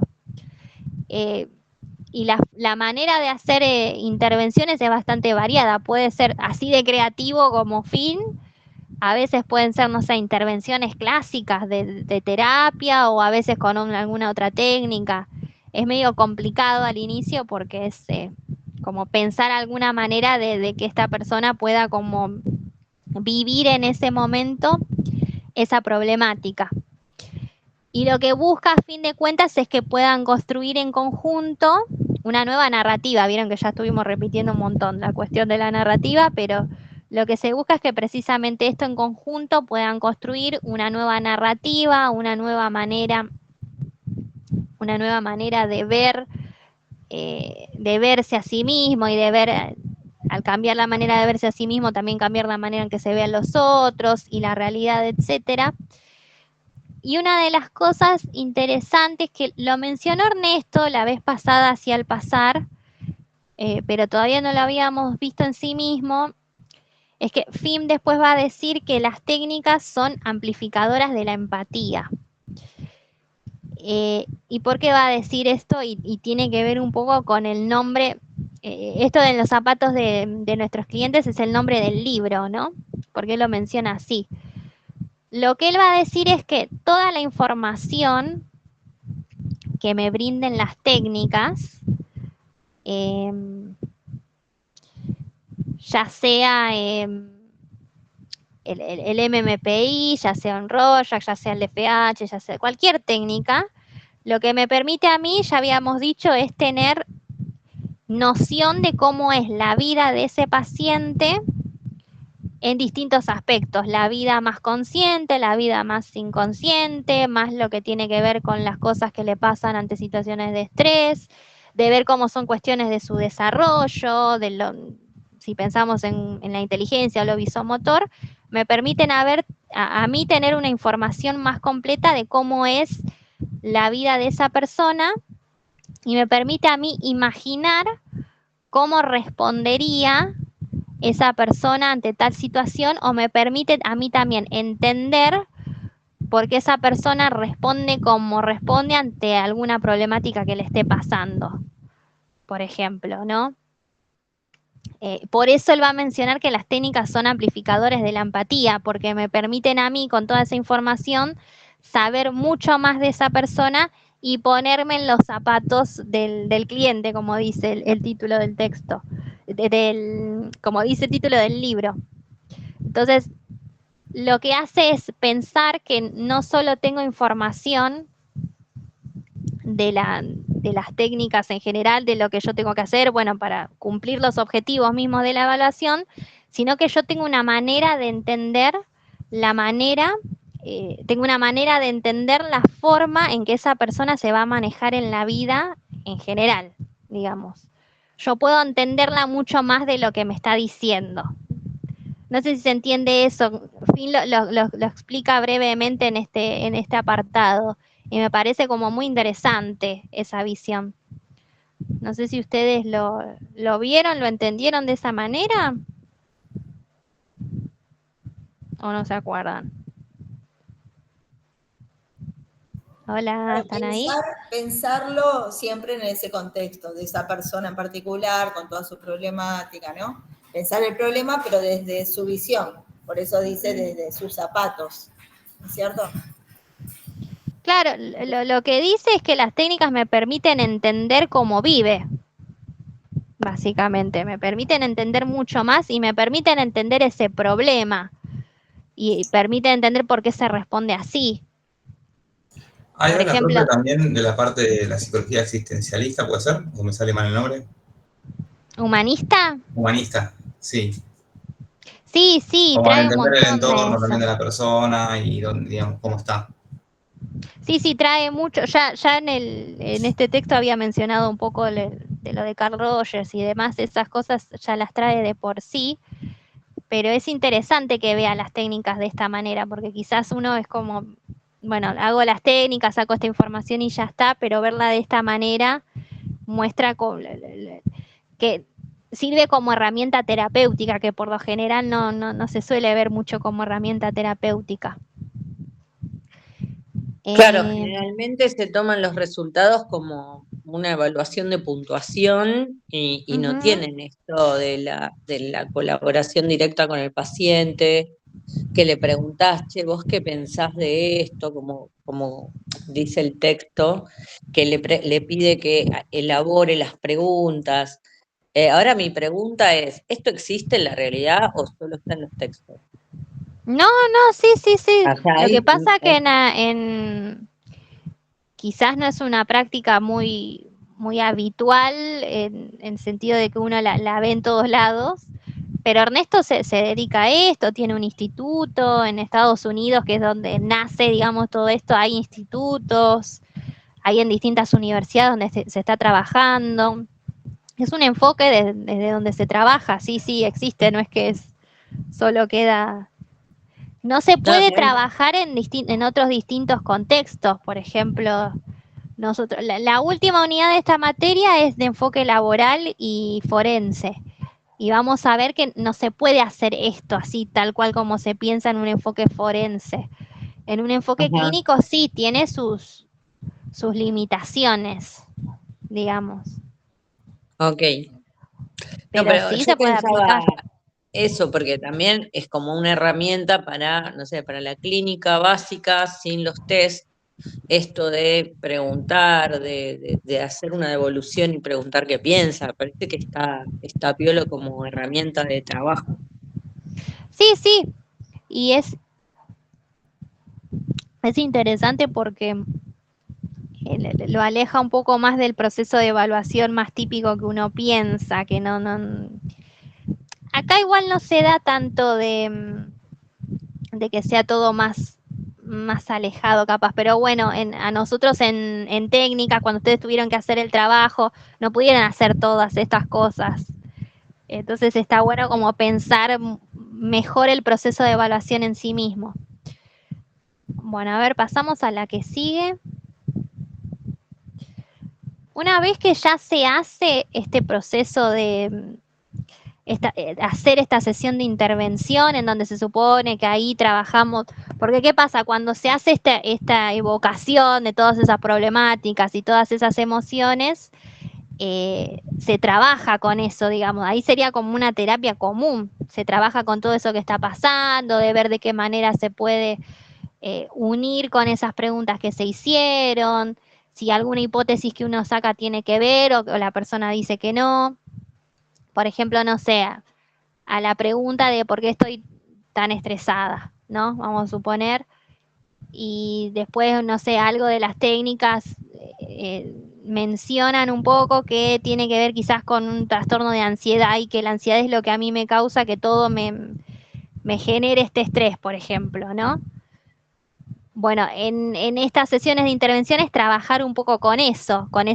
Y la manera de hacer intervenciones es bastante variada, puede ser así de creativo como Finn, a veces pueden ser, no sé, intervenciones clásicas de terapia, o a veces con alguna otra técnica. Es medio complicado al inicio porque es como pensar alguna manera de que esta persona pueda como vivir en ese momento esa problemática. Y lo que busca a fin de cuentas es que puedan construir en conjunto una nueva narrativa. Vieron que ya estuvimos repitiendo un montón la cuestión de la narrativa, pero lo que se busca es que precisamente esto en conjunto puedan construir una nueva narrativa, una nueva manera de verse a sí mismo, y de ver, al cambiar la manera de verse a sí mismo, también cambiar la manera en que se vean los otros y la realidad, etcétera. Y una de las cosas interesantes que lo mencionó Ernesto la vez pasada hacia el pasar, pero todavía no lo habíamos visto en sí mismo, es que Finn después va a decir que las técnicas son amplificadoras de la empatía. ¿Y por qué va a decir esto? Y tiene que ver un poco con el nombre, esto de los zapatos de nuestros clientes es el nombre del libro, ¿no? Porque lo menciona así. Lo que él va a decir es que toda la información que me brinden las técnicas, ya sea el MMPI, ya sea un Rorschach, ya sea el DFH, ya sea cualquier técnica, lo que me permite a mí, ya habíamos dicho, es tener noción de cómo es la vida de ese paciente en distintos aspectos, la vida más consciente, la vida más inconsciente, más lo que tiene que ver con las cosas que le pasan ante situaciones de estrés, de ver cómo son cuestiones de su desarrollo, si pensamos en la inteligencia o lo visomotor, me permiten a mí tener una información más completa de cómo es la vida de esa persona, y me permite a mí imaginar cómo respondería esa persona ante tal situación, o me permite a mí también entender por qué esa persona responde como responde ante alguna problemática que le esté pasando, por ejemplo, ¿no? Por eso él va a mencionar que las técnicas son amplificadores de la empatía, porque me permiten a mí, con toda esa información, saber mucho más de esa persona y ponerme en los zapatos del cliente, como dice el título del texto, como dice el título del libro. Entonces, lo que hace es pensar que no solo tengo información de las técnicas en general, de lo que yo tengo que hacer, bueno, para cumplir los objetivos mismos de la evaluación, sino que yo tengo una manera de entender tengo una manera de entender la forma en que esa persona se va a manejar en la vida en general, digamos. Yo puedo entenderla mucho más de lo que me está diciendo. No sé si se entiende eso. Finn lo explica brevemente en este apartado. Y me parece como muy interesante esa visión. No sé si ustedes lo vieron, lo entendieron de esa manera o no se acuerdan. Hola, ¿están ahí? Pensarlo siempre en ese contexto, de esa persona en particular, con toda su problemática, ¿no? Pensar el problema, pero desde su visión. Por eso dice desde sus zapatos, ¿no es cierto? Claro, lo que dice es que las técnicas me permiten entender cómo vive, básicamente. Me permiten entender mucho más y me permiten entender ese problema. Y permiten entender por qué se responde así. Ahí Por va la ejemplo, profe también de la parte de la psicología existencialista, ¿puede ser? ¿O me sale mal el nombre? ¿humanista? Humanista, sí. Sí, Como trae un entender el montón de entorno eso. también de la persona y dónde, digamos, cómo está. Sí, trae mucho. Ya en este texto había mencionado un poco de lo de Carl Rogers y demás, esas cosas ya las trae de por sí, pero es interesante que vea las técnicas de esta manera, porque quizás uno es como, bueno, hago las técnicas, saco esta información y ya está, pero verla de esta manera muestra que sirve como herramienta terapéutica, que por lo general no se suele ver mucho como herramienta terapéutica. Claro, generalmente se toman los resultados como una evaluación de puntuación y no tienen esto de la colaboración directa con el paciente, que le preguntás, che, ¿vos qué pensás de esto? Como dice el texto, que le pide que elabore las preguntas. Ahora mi pregunta es, ¿esto existe en la realidad o solo está en los textos? No, sí. O sea, Lo que pasa que quizás no es una práctica muy, muy habitual en el sentido de que uno la ve en todos lados, pero Ernesto se dedica a esto, tiene un instituto en Estados Unidos, que es donde nace, digamos, todo esto, hay institutos, hay en distintas universidades donde se está trabajando. Es un enfoque desde donde se trabaja, sí, existe, no es que solo queda. No se puede trabajar en otros distintos contextos, por ejemplo, nosotros, la última unidad de esta materia es de enfoque laboral y forense. Y vamos a ver que no se puede hacer esto así, tal cual como se piensa en un enfoque forense. En un enfoque clínico sí, tiene sus limitaciones, digamos. Ok. No, Pero pero sí yo se puede pensaba aplicar. eso, porque también es como una herramienta para, no sé, para la clínica básica, sin los test, esto de preguntar, de hacer una devolución y preguntar qué piensa, parece que está piola como herramienta de trabajo. Sí, y es interesante porque lo aleja un poco más del proceso de evaluación más típico que uno piensa, que no. Acá igual no se da tanto de que sea todo más alejado capaz, pero bueno, a nosotros en técnica, cuando ustedes tuvieron que hacer el trabajo, no pudieron hacer todas estas cosas. Entonces está bueno como pensar mejor el proceso de evaluación en sí mismo. Bueno, a ver, pasamos a la que sigue. Una vez que ya se hace este proceso de hacer esta sesión de intervención en donde se supone que ahí trabajamos, porque ¿qué pasa? Cuando se hace esta evocación de todas esas problemáticas y todas esas emociones, se trabaja con eso, digamos, ahí sería como una terapia común, se trabaja con todo eso que está pasando, de ver de qué manera se puede unir con esas preguntas que se hicieron, si alguna hipótesis que uno saca tiene que ver o la persona dice que no. Por ejemplo, no sé, a la pregunta de por qué estoy tan estresada, ¿no? Vamos a suponer. Y después, no sé, algo de las técnicas mencionan un poco que tiene que ver quizás con un trastorno de ansiedad y que la ansiedad es lo que a mí me causa que todo me genere este estrés, por ejemplo, ¿no? Bueno, en estas sesiones de intervenciones trabajar un poco con eso, con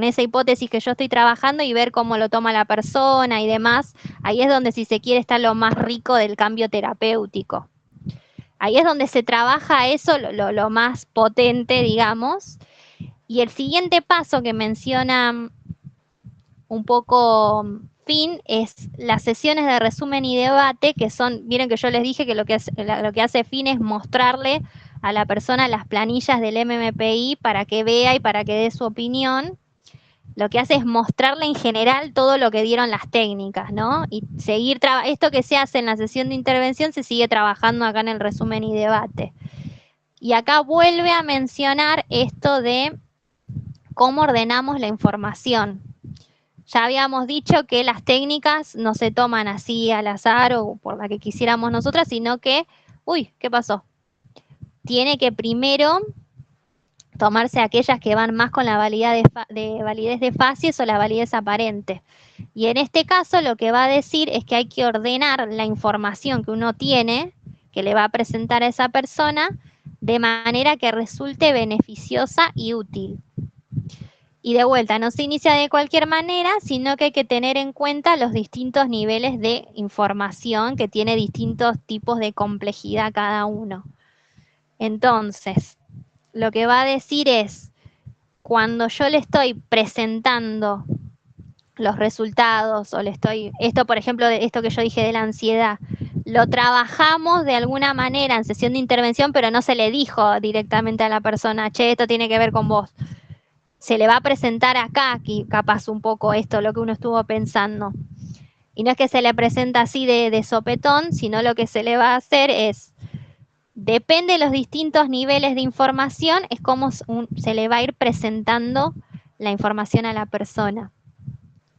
esa hipótesis que yo estoy trabajando y ver cómo lo toma la persona y demás. Ahí es donde, si se quiere, está lo más rico del cambio terapéutico. Ahí es donde se trabaja eso, lo más potente, digamos. Y el siguiente paso que menciona un poco fin es las sesiones de resumen y debate, que son, miren que yo les dije que lo que hace fin es mostrarle a la persona las planillas del MMPI para que vea y para que dé su opinión. Lo que hace es mostrarle en general todo lo que dieron las técnicas, ¿no? Y seguir esto que se hace en la sesión de intervención se sigue trabajando acá en el resumen y debate. Y acá vuelve a mencionar esto de cómo ordenamos la información. Ya habíamos dicho que las técnicas no se toman así al azar o por la que quisiéramos nosotras, sino que, uy, ¿qué pasó? Tiene que primero tomarse aquellas que van más con la validez de facies o la validez aparente. Y en este caso lo que va a decir es que hay que ordenar la información que uno tiene, que le va a presentar a esa persona, de manera que resulte beneficiosa y útil. Y de vuelta, no se inicia de cualquier manera, sino que hay que tener en cuenta los distintos niveles de información que tiene distintos tipos de complejidad cada uno. Entonces, lo que va a decir es, cuando yo le estoy presentando los resultados, o esto por ejemplo, esto que yo dije de la ansiedad, lo trabajamos de alguna manera en sesión de intervención, pero no se le dijo directamente a la persona, che, esto tiene que ver con vos. Se le va a presentar acá, aquí, capaz un poco esto, lo que uno estuvo pensando. Y no es que se le presenta así de sopetón, sino lo que se le va a hacer es, depende de los distintos niveles de información, es como se le va a ir presentando la información a la persona.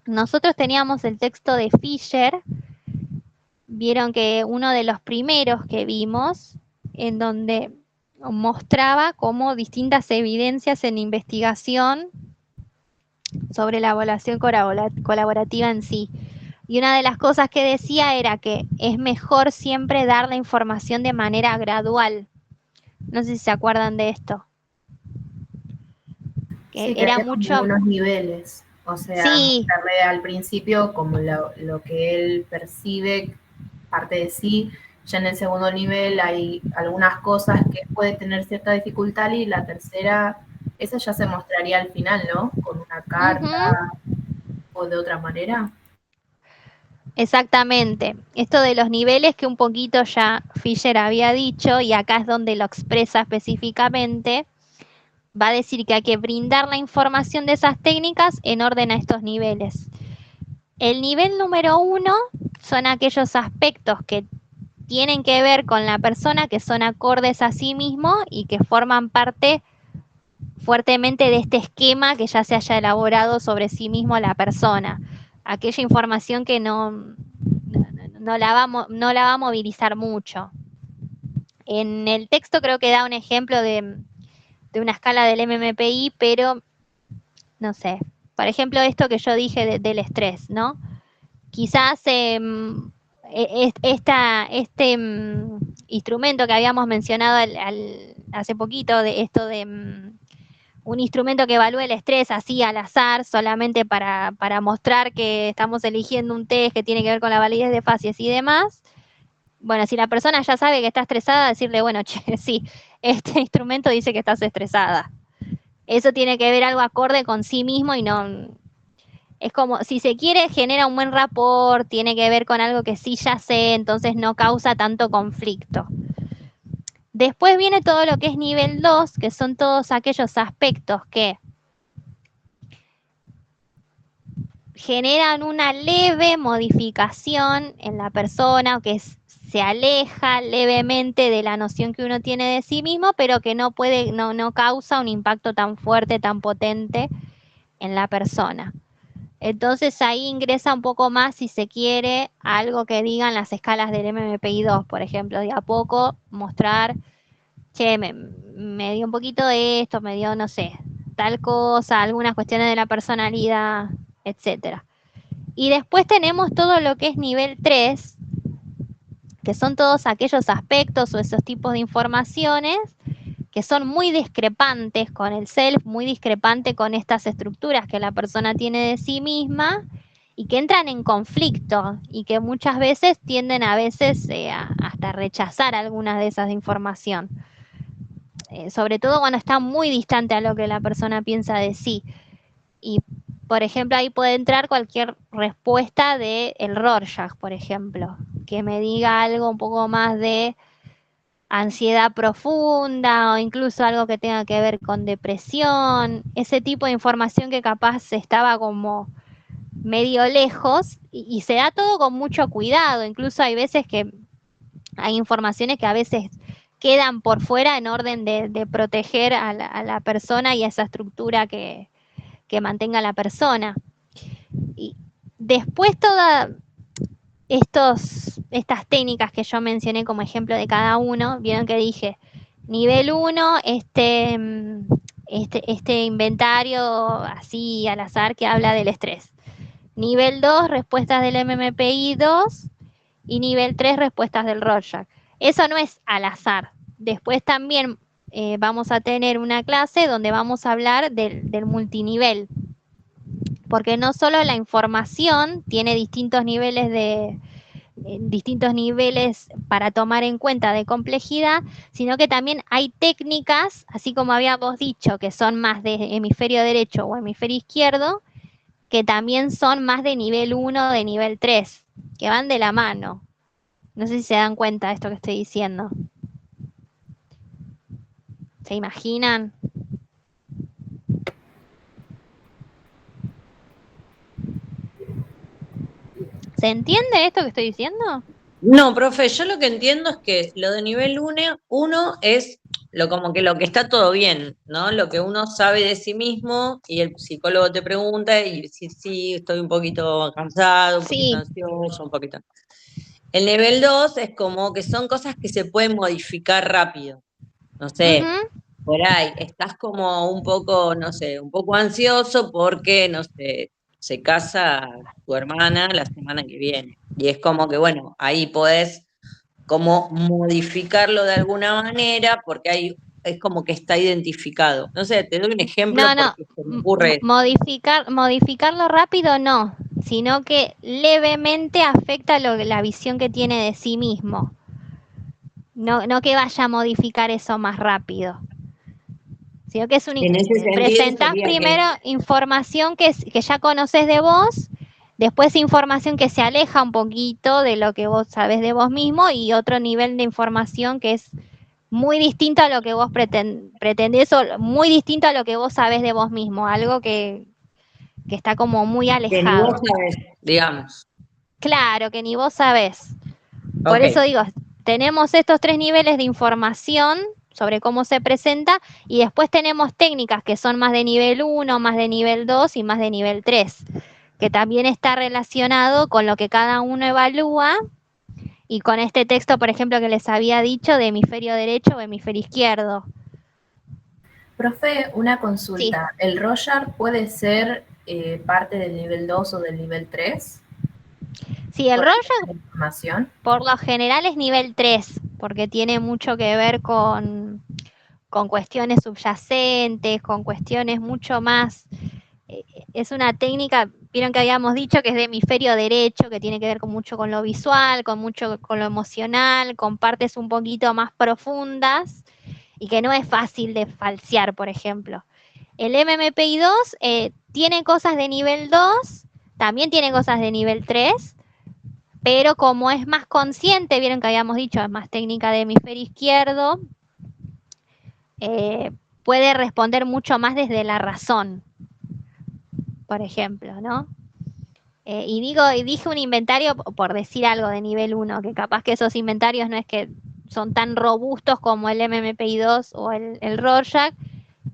Nosotros teníamos el texto de Fisher, vieron que uno de los primeros que vimos, en donde mostraba como distintas evidencias en investigación sobre la evaluación colaborativa en sí. Y una de las cosas que decía era que es mejor siempre dar la información de manera gradual. No sé si se acuerdan de esto. Que sí, que era había mucho... como unos niveles, o sea, sí, mostrarle al principio como lo que él percibe, parte de sí, ya en el segundo nivel hay algunas cosas que puede tener cierta dificultad y la tercera, esa ya se mostraría al final, ¿no? Con una carta o de otra manera. exactamente. Esto de los niveles que un poquito ya Fisher había dicho, y acá es donde lo expresa específicamente, va a decir que hay que brindar la información de esas técnicas en orden a estos niveles. El nivel número 1 son aquellos aspectos que tienen que ver con la persona, que son acordes a sí mismo y que forman parte fuertemente de este esquema que ya se haya elaborado sobre sí mismo la persona. Aquella información que no la va a movilizar mucho. En el texto creo que da un ejemplo de una escala del MMPI, pero no sé, por ejemplo esto que yo dije del estrés, ¿no? Quizás este instrumento que habíamos mencionado hace poquito, de esto de un instrumento que evalúe el estrés así al azar, solamente para mostrar que estamos eligiendo un test que tiene que ver con la validez de facies y demás. Bueno, si la persona ya sabe que está estresada, decirle, bueno, che, sí, este instrumento dice que estás estresada. Eso tiene que ver algo acorde con sí mismo y no... Es como, si se quiere, genera un buen rapport, tiene que ver con algo que sí ya sé, entonces no causa tanto conflicto. Después viene todo lo que es nivel 2, que son todos aquellos aspectos que generan una leve modificación en la persona o que se aleja levemente de la noción que uno tiene de sí mismo, pero que no causa un impacto tan fuerte, tan potente en la persona. Entonces ahí ingresa un poco más, si se quiere, algo que digan las escalas del MMPI-2, por ejemplo, de a poco mostrar, che, me dio un poquito de esto, me dio, no sé, tal cosa, algunas cuestiones de la personalidad, etcétera. Y después tenemos todo lo que es nivel 3, que son todos aquellos aspectos o esos tipos de informaciones que son muy discrepantes con el self, muy discrepante con estas estructuras que la persona tiene de sí misma y que entran en conflicto y que muchas veces tienden hasta rechazar algunas de esas información. Sobre todo cuando está muy distante a lo que la persona piensa de sí. Y por ejemplo, ahí puede entrar cualquier respuesta de el Rorschach, por ejemplo, que me diga algo un poco más de ansiedad profunda o incluso algo que tenga que ver con depresión, ese tipo de información que capaz estaba como medio lejos y se da todo con mucho cuidado, incluso hay veces que hay informaciones que a veces quedan por fuera en orden de proteger a la persona y a esa estructura que mantenga la persona. Y después todas estas técnicas que yo mencioné como ejemplo de cada uno, vieron que dije, nivel 1, este inventario así al azar que habla del estrés. Nivel 2, respuestas del MMPI 2 y nivel 3, respuestas del Rorschach. Eso no es al azar. Después también vamos a tener una clase donde vamos a hablar del multinivel, porque no solo la información tiene distintos niveles para tomar en cuenta de complejidad, sino que también hay técnicas, así como habíamos dicho, que son más de hemisferio derecho o hemisferio izquierdo, que también son más de nivel 1, de nivel 3, que van de la mano. No sé si se dan cuenta de esto que estoy diciendo. ¿Se imaginan? ¿Se entiende esto que estoy diciendo? No, profe, yo lo que entiendo es que lo de nivel 1 es como que lo que está todo bien, ¿no? Lo que uno sabe de sí mismo y el psicólogo te pregunta y sí, estoy un poquito cansado, un poquito ansioso, un poquito. El nivel 2 es como que son cosas que se pueden modificar rápido. No sé, por ahí estás como un poco, no sé, un poco ansioso porque, no sé, se casa tu hermana la semana que viene. Y es como que, bueno, ahí podés como modificarlo de alguna manera porque es como que está identificado. No sé, te doy un ejemplo No, porque se me ocurre. modificarlo rápido no, sino que levemente afecta la visión que tiene de sí mismo. No que vaya a modificar eso más rápido. Sino que En ese sentido presentás sería primero información que ya conoces de vos, después información que se aleja un poquito de lo que vos sabés de vos mismo y otro nivel de información que es muy distinto a lo que vos pretendés o muy distinto a lo que vos sabés de vos mismo, algo que está como muy que ni alejado. vos sabés, digamos. Claro, que ni vos sabés. Por Ok. eso digo, tenemos estos 3 niveles de información sobre cómo se presenta y después tenemos técnicas que son más de nivel 1, más de nivel 2 y más de nivel 3, que también está relacionado con lo que cada uno evalúa y con este texto, por ejemplo, que les había dicho de hemisferio derecho o hemisferio izquierdo. Profe, una consulta. ¿El Rorschach puede ser parte del nivel 2 o del nivel 3? Sí, el Rorschach Información. por lo general es nivel 3, porque tiene mucho que ver con cuestiones subyacentes, con cuestiones mucho más. Es una técnica, vieron que habíamos dicho que es de hemisferio derecho, que tiene que ver mucho con lo visual, con mucho con lo emocional, con partes un poquito más profundas y que no es fácil de falsear, por ejemplo. El MMPI 2 tiene cosas de nivel 2, también tiene cosas de nivel 3, pero como es más consciente, vieron que habíamos dicho, es más técnica de hemisferio izquierdo, puede responder mucho más desde la razón, por ejemplo, ¿no? Y dije un inventario por decir algo de nivel 1, que capaz que esos inventarios no es que son tan robustos como el MMPI 2 o el Rorschach,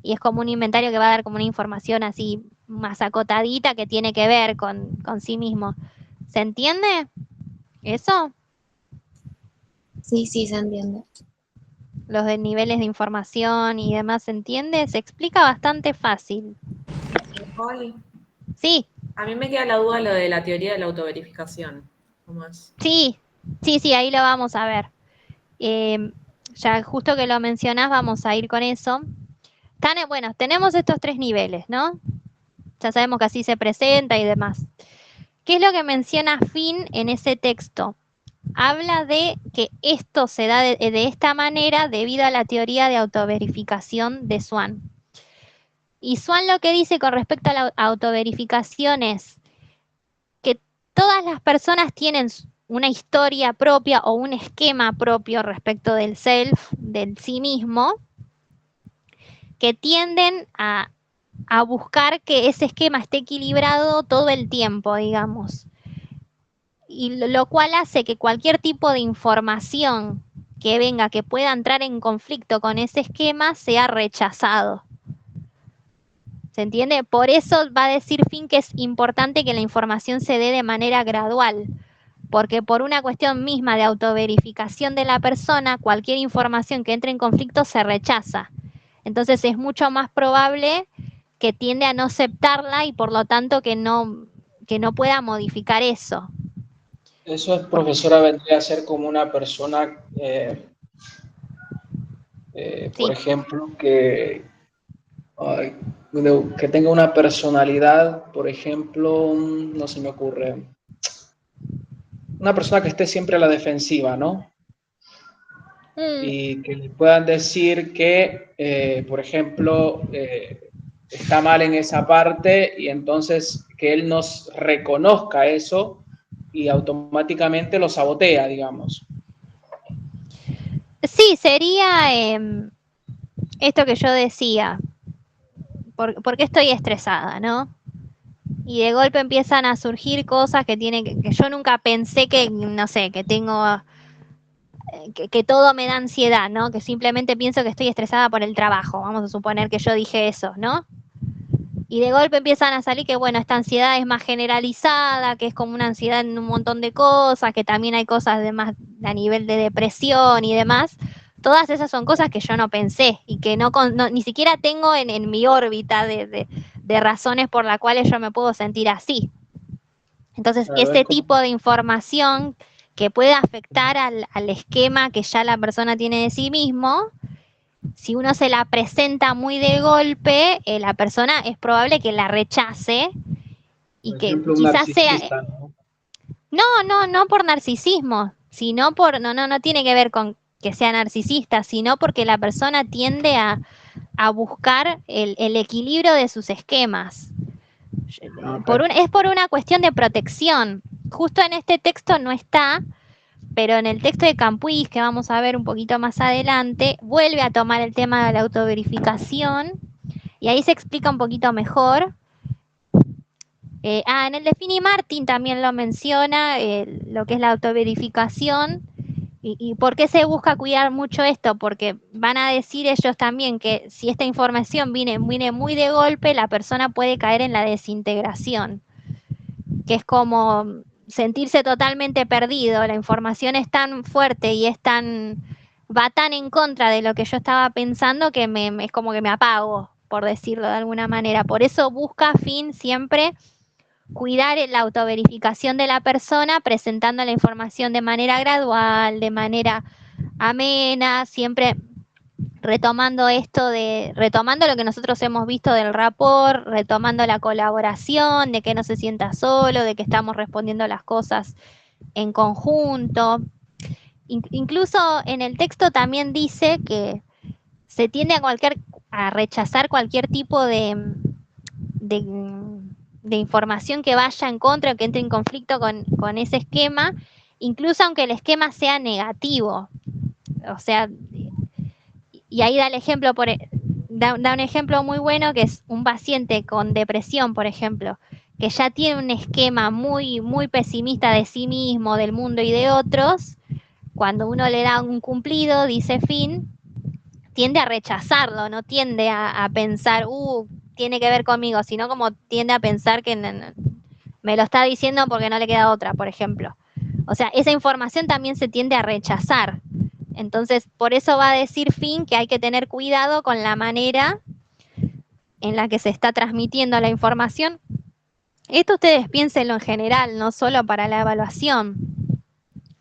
y es como un inventario que va a dar como una información así más acotadita que tiene que ver con sí mismo. ¿Se entiende eso? Sí, se entiende. Los de niveles de información y demás, ¿se entiende? Se explica bastante fácil. Oli, Sí, a mí me queda la duda lo de la teoría de la autoverificación. ¿Cómo es? sí, ahí lo vamos a ver. Ya justo que lo mencionás, vamos a ir con eso. Bueno, tenemos estos 3 niveles, ¿no? Ya sabemos que así se presenta y demás. ¿Qué es lo que menciona Finn en ese texto? Habla de que esto se da de esta manera debido a la teoría de autoverificación de Swan. Y Swan lo que dice con respecto a la autoverificación es que todas las personas tienen una historia propia o un esquema propio respecto del self, del sí mismo, que tienden a buscar que ese esquema esté equilibrado todo el tiempo, digamos. Y lo cual hace que cualquier tipo de información que venga, que pueda entrar en conflicto con ese esquema, sea rechazado. ¿Se entiende? Por eso va a decir Finn que es importante que la información se dé de manera gradual, porque por una cuestión misma de autoverificación de la persona, cualquier información que entre en conflicto se rechaza. Entonces es mucho más probable que tiende a no aceptarla y por lo tanto que no pueda modificar eso. Eso es, profesora, vendría a ser como una persona, por ejemplo, que tenga una personalidad, por ejemplo, no se me ocurre, una persona que esté siempre a la defensiva, ¿no? Y que le puedan decir que, por ejemplo, está mal en esa parte y entonces que él nos reconozca eso y automáticamente lo sabotea, digamos. Sí, sería esto que yo decía, ¿por qué estoy estresada, no? Y de golpe empiezan a surgir cosas que yo nunca pensé que, no sé, que tengo, que todo me da ansiedad, ¿no? Que simplemente pienso que estoy estresada por el trabajo, vamos a suponer que yo dije eso, ¿no? Y de golpe empiezan a salir que, bueno, esta ansiedad es más generalizada, que es como una ansiedad en un montón de cosas, que también hay cosas de más a nivel de depresión y demás. Todas esas son cosas que yo no pensé y que ni siquiera tengo en mi órbita de razones por las cuales yo me puedo sentir así. Entonces, ese tipo de información que puede afectar al esquema que ya la persona tiene de sí mismo, si uno se la presenta muy de golpe, la persona es probable que la rechace y por que ejemplo, quizás sea... ¿no? No por narcisismo, sino no tiene que ver con que sea narcisista, sino porque la persona tiende a buscar el equilibrio de sus esquemas. Es por una cuestión de protección. Justo en este texto no está, pero en el texto de Campuis, que vamos a ver un poquito más adelante, vuelve a tomar el tema de la autoverificación y ahí se explica un poquito mejor. En el de Fini Martin también lo menciona, lo que es la autoverificación y por qué se busca cuidar mucho esto, porque van a decir ellos también que si esta información viene muy de golpe, la persona puede caer en la desintegración, que es como sentirse totalmente perdido, la información es tan fuerte y va tan en contra de lo que yo estaba pensando que es como que me apago, por decirlo de alguna manera. Por eso busca Finn siempre cuidar la autoverificación de la persona, presentando la información de manera gradual, de manera amena, siempre retomando lo que nosotros hemos visto del rapport, retomando la colaboración, de que no se sienta solo, de que estamos respondiendo las cosas en conjunto. Incluso en el texto también dice que se tiende a rechazar cualquier tipo de información que vaya en contra o que entre en conflicto con ese esquema, incluso aunque el esquema sea negativo. O sea, y ahí da el ejemplo, da un ejemplo muy bueno que es un paciente con depresión, por ejemplo, que ya tiene un esquema muy pesimista de sí mismo, del mundo y de otros. Cuando uno le da un cumplido, dice Finn, tiende a rechazarlo, no tiende a pensar, tiene que ver conmigo, sino como tiende a pensar que me lo está diciendo porque no le queda otra, por ejemplo. O sea, esa información también se tiende a rechazar. Entonces, por eso va a decir Finn que hay que tener cuidado con la manera en la que se está transmitiendo la información. Esto ustedes piénsenlo en general, no solo para la evaluación.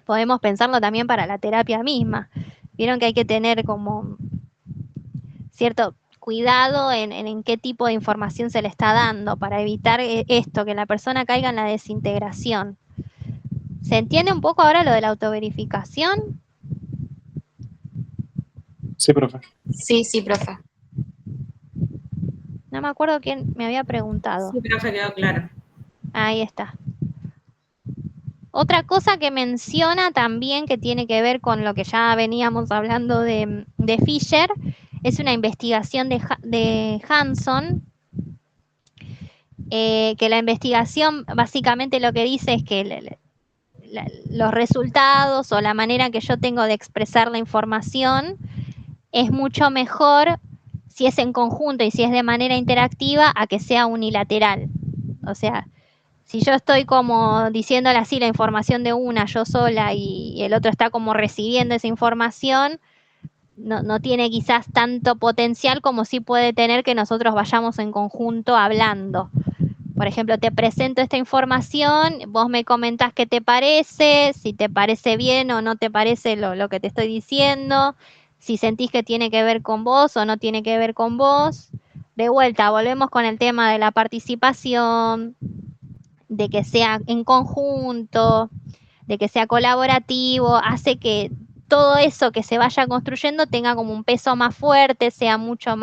Podemos pensarlo también para la terapia misma. Vieron que hay que tener como cierto cuidado en qué tipo de información se le está dando para evitar esto, que la persona caiga en la desintegración. ¿Se entiende un poco ahora lo de la autoverificación? Sí, profe. Sí, profe. No me acuerdo quién me había preguntado. Sí, pero ya quedó claro. Ahí está. Otra cosa que menciona también que tiene que ver con lo que ya veníamos hablando de Fisher, es una investigación de Hanson, que la investigación básicamente lo que dice es que los resultados o la manera que yo tengo de expresar la información es mucho mejor si es en conjunto y si es de manera interactiva a que sea unilateral. O sea, si yo estoy como diciéndole así la información de una yo sola y el otro está como recibiendo esa información, no tiene quizás tanto potencial como sí puede tener que nosotros vayamos en conjunto hablando. Por ejemplo, te presento esta información, vos me comentás qué te parece, si te parece bien o no te parece lo que te estoy diciendo, si sentís que tiene que ver con vos o no tiene que ver con vos. De vuelta, volvemos con el tema de la participación, de que sea en conjunto, de que sea colaborativo, hace que todo eso que se vaya construyendo tenga como un peso más fuerte, tenga muchos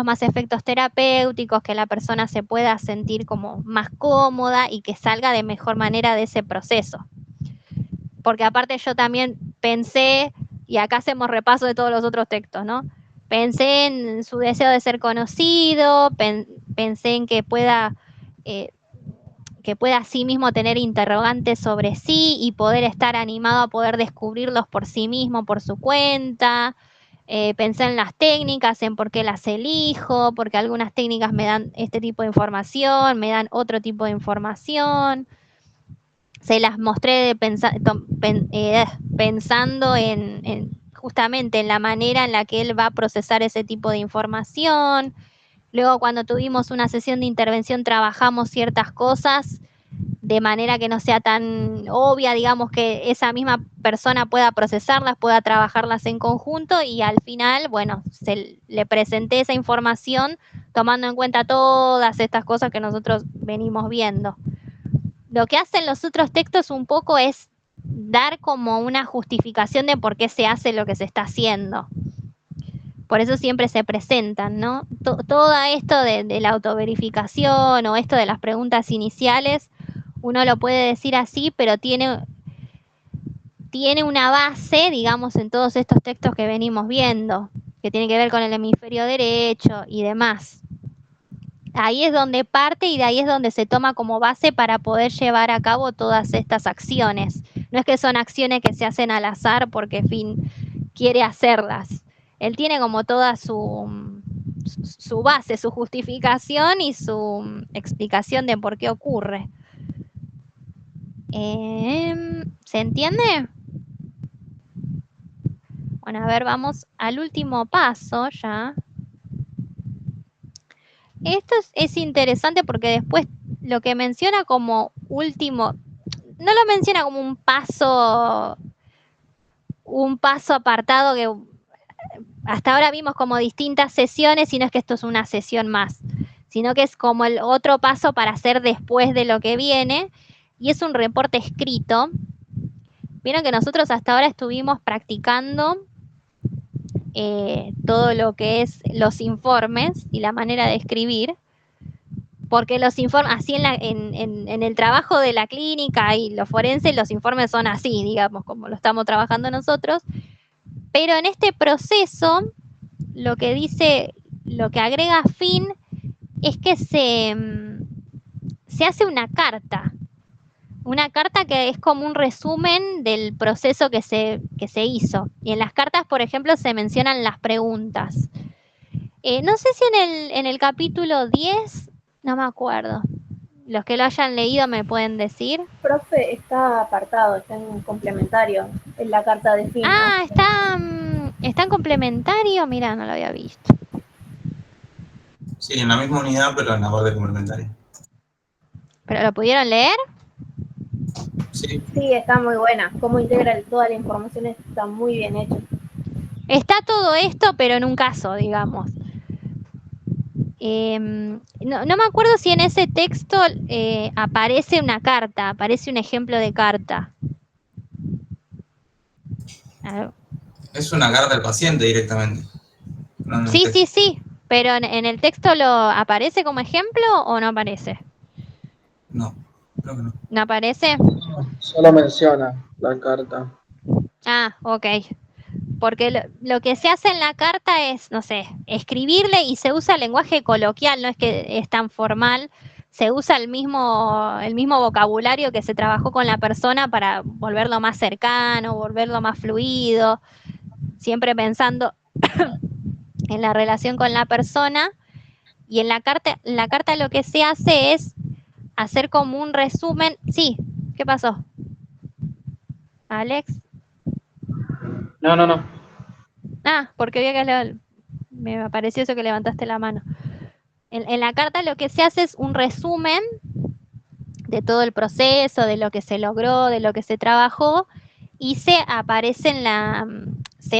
más efectos terapéuticos, que la persona se pueda sentir como más cómoda y que salga de mejor manera de ese proceso. Porque aparte yo también pensé, y acá hacemos repaso de todos los otros textos, ¿no? Pensé en su deseo de ser conocido, pensé en que pueda a sí mismo tener interrogantes sobre sí y poder estar animado a poder descubrirlos por sí mismo, por su cuenta. Pensé en las técnicas, en por qué las elijo, porque algunas técnicas me dan este tipo de información, me dan otro tipo de información. Se las mostré pensando justamente en la manera en la que él va a procesar ese tipo de información. Luego, cuando tuvimos una sesión de intervención, trabajamos ciertas cosas de manera que no sea tan obvia, digamos, que esa misma persona pueda procesarlas, pueda trabajarlas en conjunto, y al final, bueno, le presenté esa información tomando en cuenta todas estas cosas que nosotros venimos viendo. Lo que hacen los otros textos un poco es dar como una justificación de por qué se hace lo que se está haciendo. Por eso siempre se presentan, ¿no? Todo esto de la autoverificación o esto de las preguntas iniciales, uno lo puede decir así, pero tiene una base, digamos, en todos estos textos que venimos viendo, que tiene que ver con el hemisferio derecho y demás. Ahí es donde parte y de ahí es donde se toma como base para poder llevar a cabo todas estas acciones. No es que son acciones que se hacen al azar porque Finn quiere hacerlas. Él tiene como toda su base, su justificación y su explicación de por qué ocurre. ¿Se entiende? Bueno, a ver, vamos al último paso ya. Esto es interesante porque después lo que menciona como último, no lo menciona como un paso apartado que hasta ahora vimos como distintas sesiones, y no es que esto es una sesión más, sino que es como el otro paso para hacer después de lo que viene, y es un reporte escrito. Vieron que nosotros hasta ahora estuvimos practicando todo lo que es los informes y la manera de escribir, porque los informes, así en el trabajo de la clínica y los forenses, los informes son así, digamos, como lo estamos trabajando nosotros, pero en este proceso, lo que agrega Finn es que se hace una carta que es como un resumen del proceso que se hizo. Y en las cartas, por ejemplo, se mencionan las preguntas. No sé si en el capítulo 10, no me acuerdo. Los que lo hayan leído me pueden decir. Profe, está apartado, está en complementario, en la carta de Finn. Ah, está en complementario. Mira, no lo había visto. Sí, en la misma unidad, pero en la parte complementaria. ¿Pero lo pudieron leer? Sí. Sí, está muy buena. Cómo integra toda la información está muy bien hecho. Está todo esto, pero en un caso, digamos. No me acuerdo si en ese texto aparece una carta, aparece un ejemplo de carta. Es una carta del paciente directamente. Sí, Pero en el texto lo aparece como ejemplo o no aparece. No, creo que no. ¿No aparece? Solo menciona la carta. Ah, ok. Porque lo que se hace en la carta es, no sé, escribirle y se usa lenguaje coloquial, no es que es tan formal. Se usa el mismo vocabulario que se trabajó con la persona para volverlo más cercano, volverlo más fluido, siempre pensando en la relación con la persona. Y en la carta lo que se hace es hacer como un resumen. Sí, ¿qué pasó? Alex. No. Ah, porque vi que me apareció eso que levantaste la mano. En la carta lo que se hace es un resumen de todo el proceso, de lo que se logró, de lo que se trabajó, y se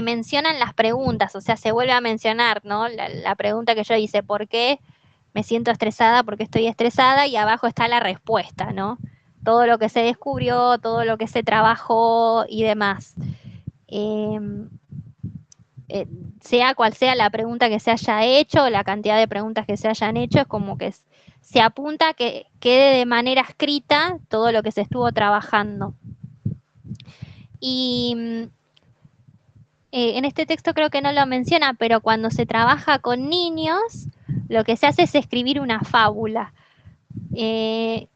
mencionan las preguntas, o sea, se vuelve a mencionar, ¿no? La pregunta que yo hice, ¿por qué me siento estresada? ¿Por qué estoy estresada? Y abajo está la respuesta, ¿no? Todo lo que se descubrió, todo lo que se trabajó y demás. Sea cual sea la pregunta que se haya hecho, la cantidad de preguntas que se hayan hecho, es como que se apunta a que quede de manera escrita todo lo que se estuvo trabajando. Y en este texto creo que no lo menciona, pero cuando se trabaja con niños, lo que se hace es escribir una fábula.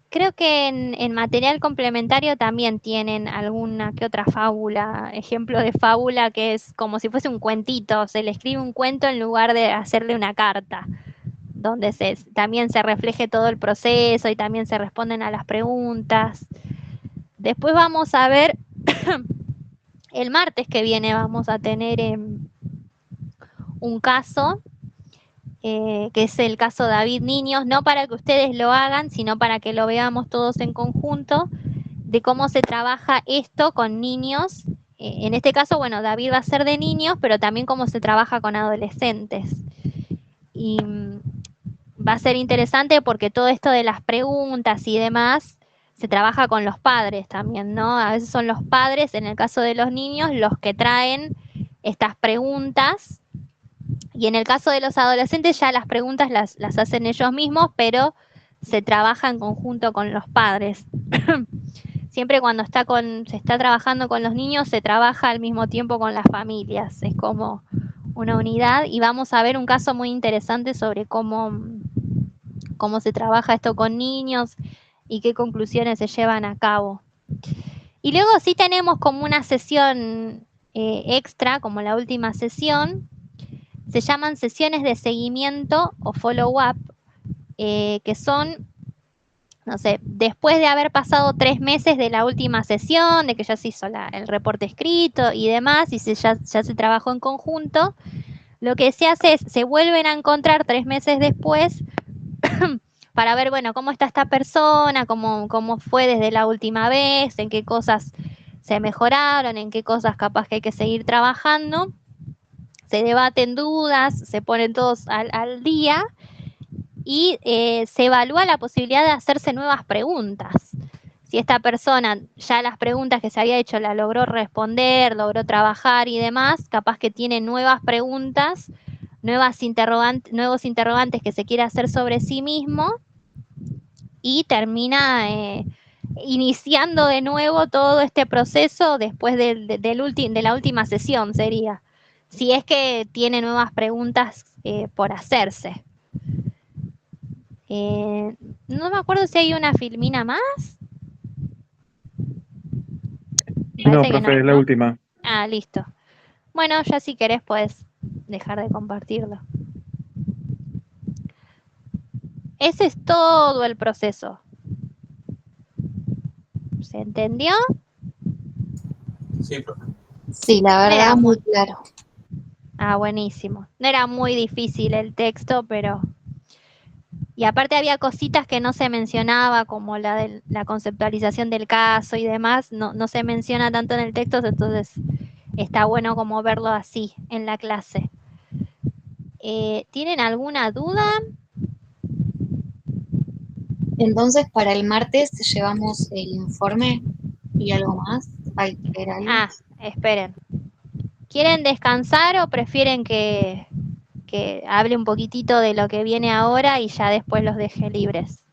Creo que en material complementario también tienen alguna que otra fábula, ejemplo de fábula que es como si fuese un cuentito, se le escribe un cuento en lugar de hacerle una carta, donde también se refleje todo el proceso y también se responden a las preguntas. Después vamos a ver, el martes que viene vamos a tener un caso, que es el caso David Niños, no para que ustedes lo hagan, sino para que lo veamos todos en conjunto, de cómo se trabaja esto con niños. En este caso, bueno, David va a ser de niños, pero también cómo se trabaja con adolescentes. Y va a ser interesante porque todo esto de las preguntas y demás se trabaja con los padres también, ¿no? A veces son los padres, en el caso de los niños, los que traen estas preguntas. Y en el caso de los adolescentes ya las preguntas las hacen ellos mismos, pero se trabaja en conjunto con los padres. Siempre cuando se está trabajando con los niños, se trabaja al mismo tiempo con las familias. Es como una unidad. Y vamos a ver un caso muy interesante sobre cómo se trabaja esto con niños y qué conclusiones se llevan a cabo. Y luego sí tenemos como una sesión extra, como la última sesión. Se llaman sesiones de seguimiento o follow-up, que son, no sé, después de haber pasado 3 meses de la última sesión, de que ya se hizo el reporte escrito y demás, y ya se trabajó en conjunto, lo que se hace es, se vuelven a encontrar 3 meses después para ver, bueno, cómo está esta persona, cómo fue desde la última vez, en qué cosas se mejoraron, en qué cosas capaz que hay que seguir trabajando. Se debaten dudas, se ponen todos al día y se evalúa la posibilidad de hacerse nuevas preguntas. Si esta persona ya las preguntas que se había hecho la logró responder, logró trabajar y demás, capaz que tiene nuevas preguntas, nuevos interrogantes que se quiere hacer sobre sí mismo y termina iniciando de nuevo todo este proceso después de la última sesión sería. Si es que tiene nuevas preguntas por hacerse. No me acuerdo si hay una filmina más. No, profe, es la última. Ah, listo. Bueno, ya si querés puedes dejar de compartirlo. Ese es todo el proceso. ¿Se entendió? Sí, profe. Sí, la verdad, muy claro. Ah, buenísimo. No era muy difícil el texto, pero... Y aparte había cositas que no se mencionaba, como la conceptualización del caso y demás, no se menciona tanto en el texto, entonces está bueno como verlo así en la clase. ¿Tienen alguna duda? Entonces, para el martes llevamos el informe y algo más. ¿Hay que leer algo? Ah, esperen. ¿Quieren descansar o prefieren que que hable un poquitito de lo que viene ahora y ya después los deje libres.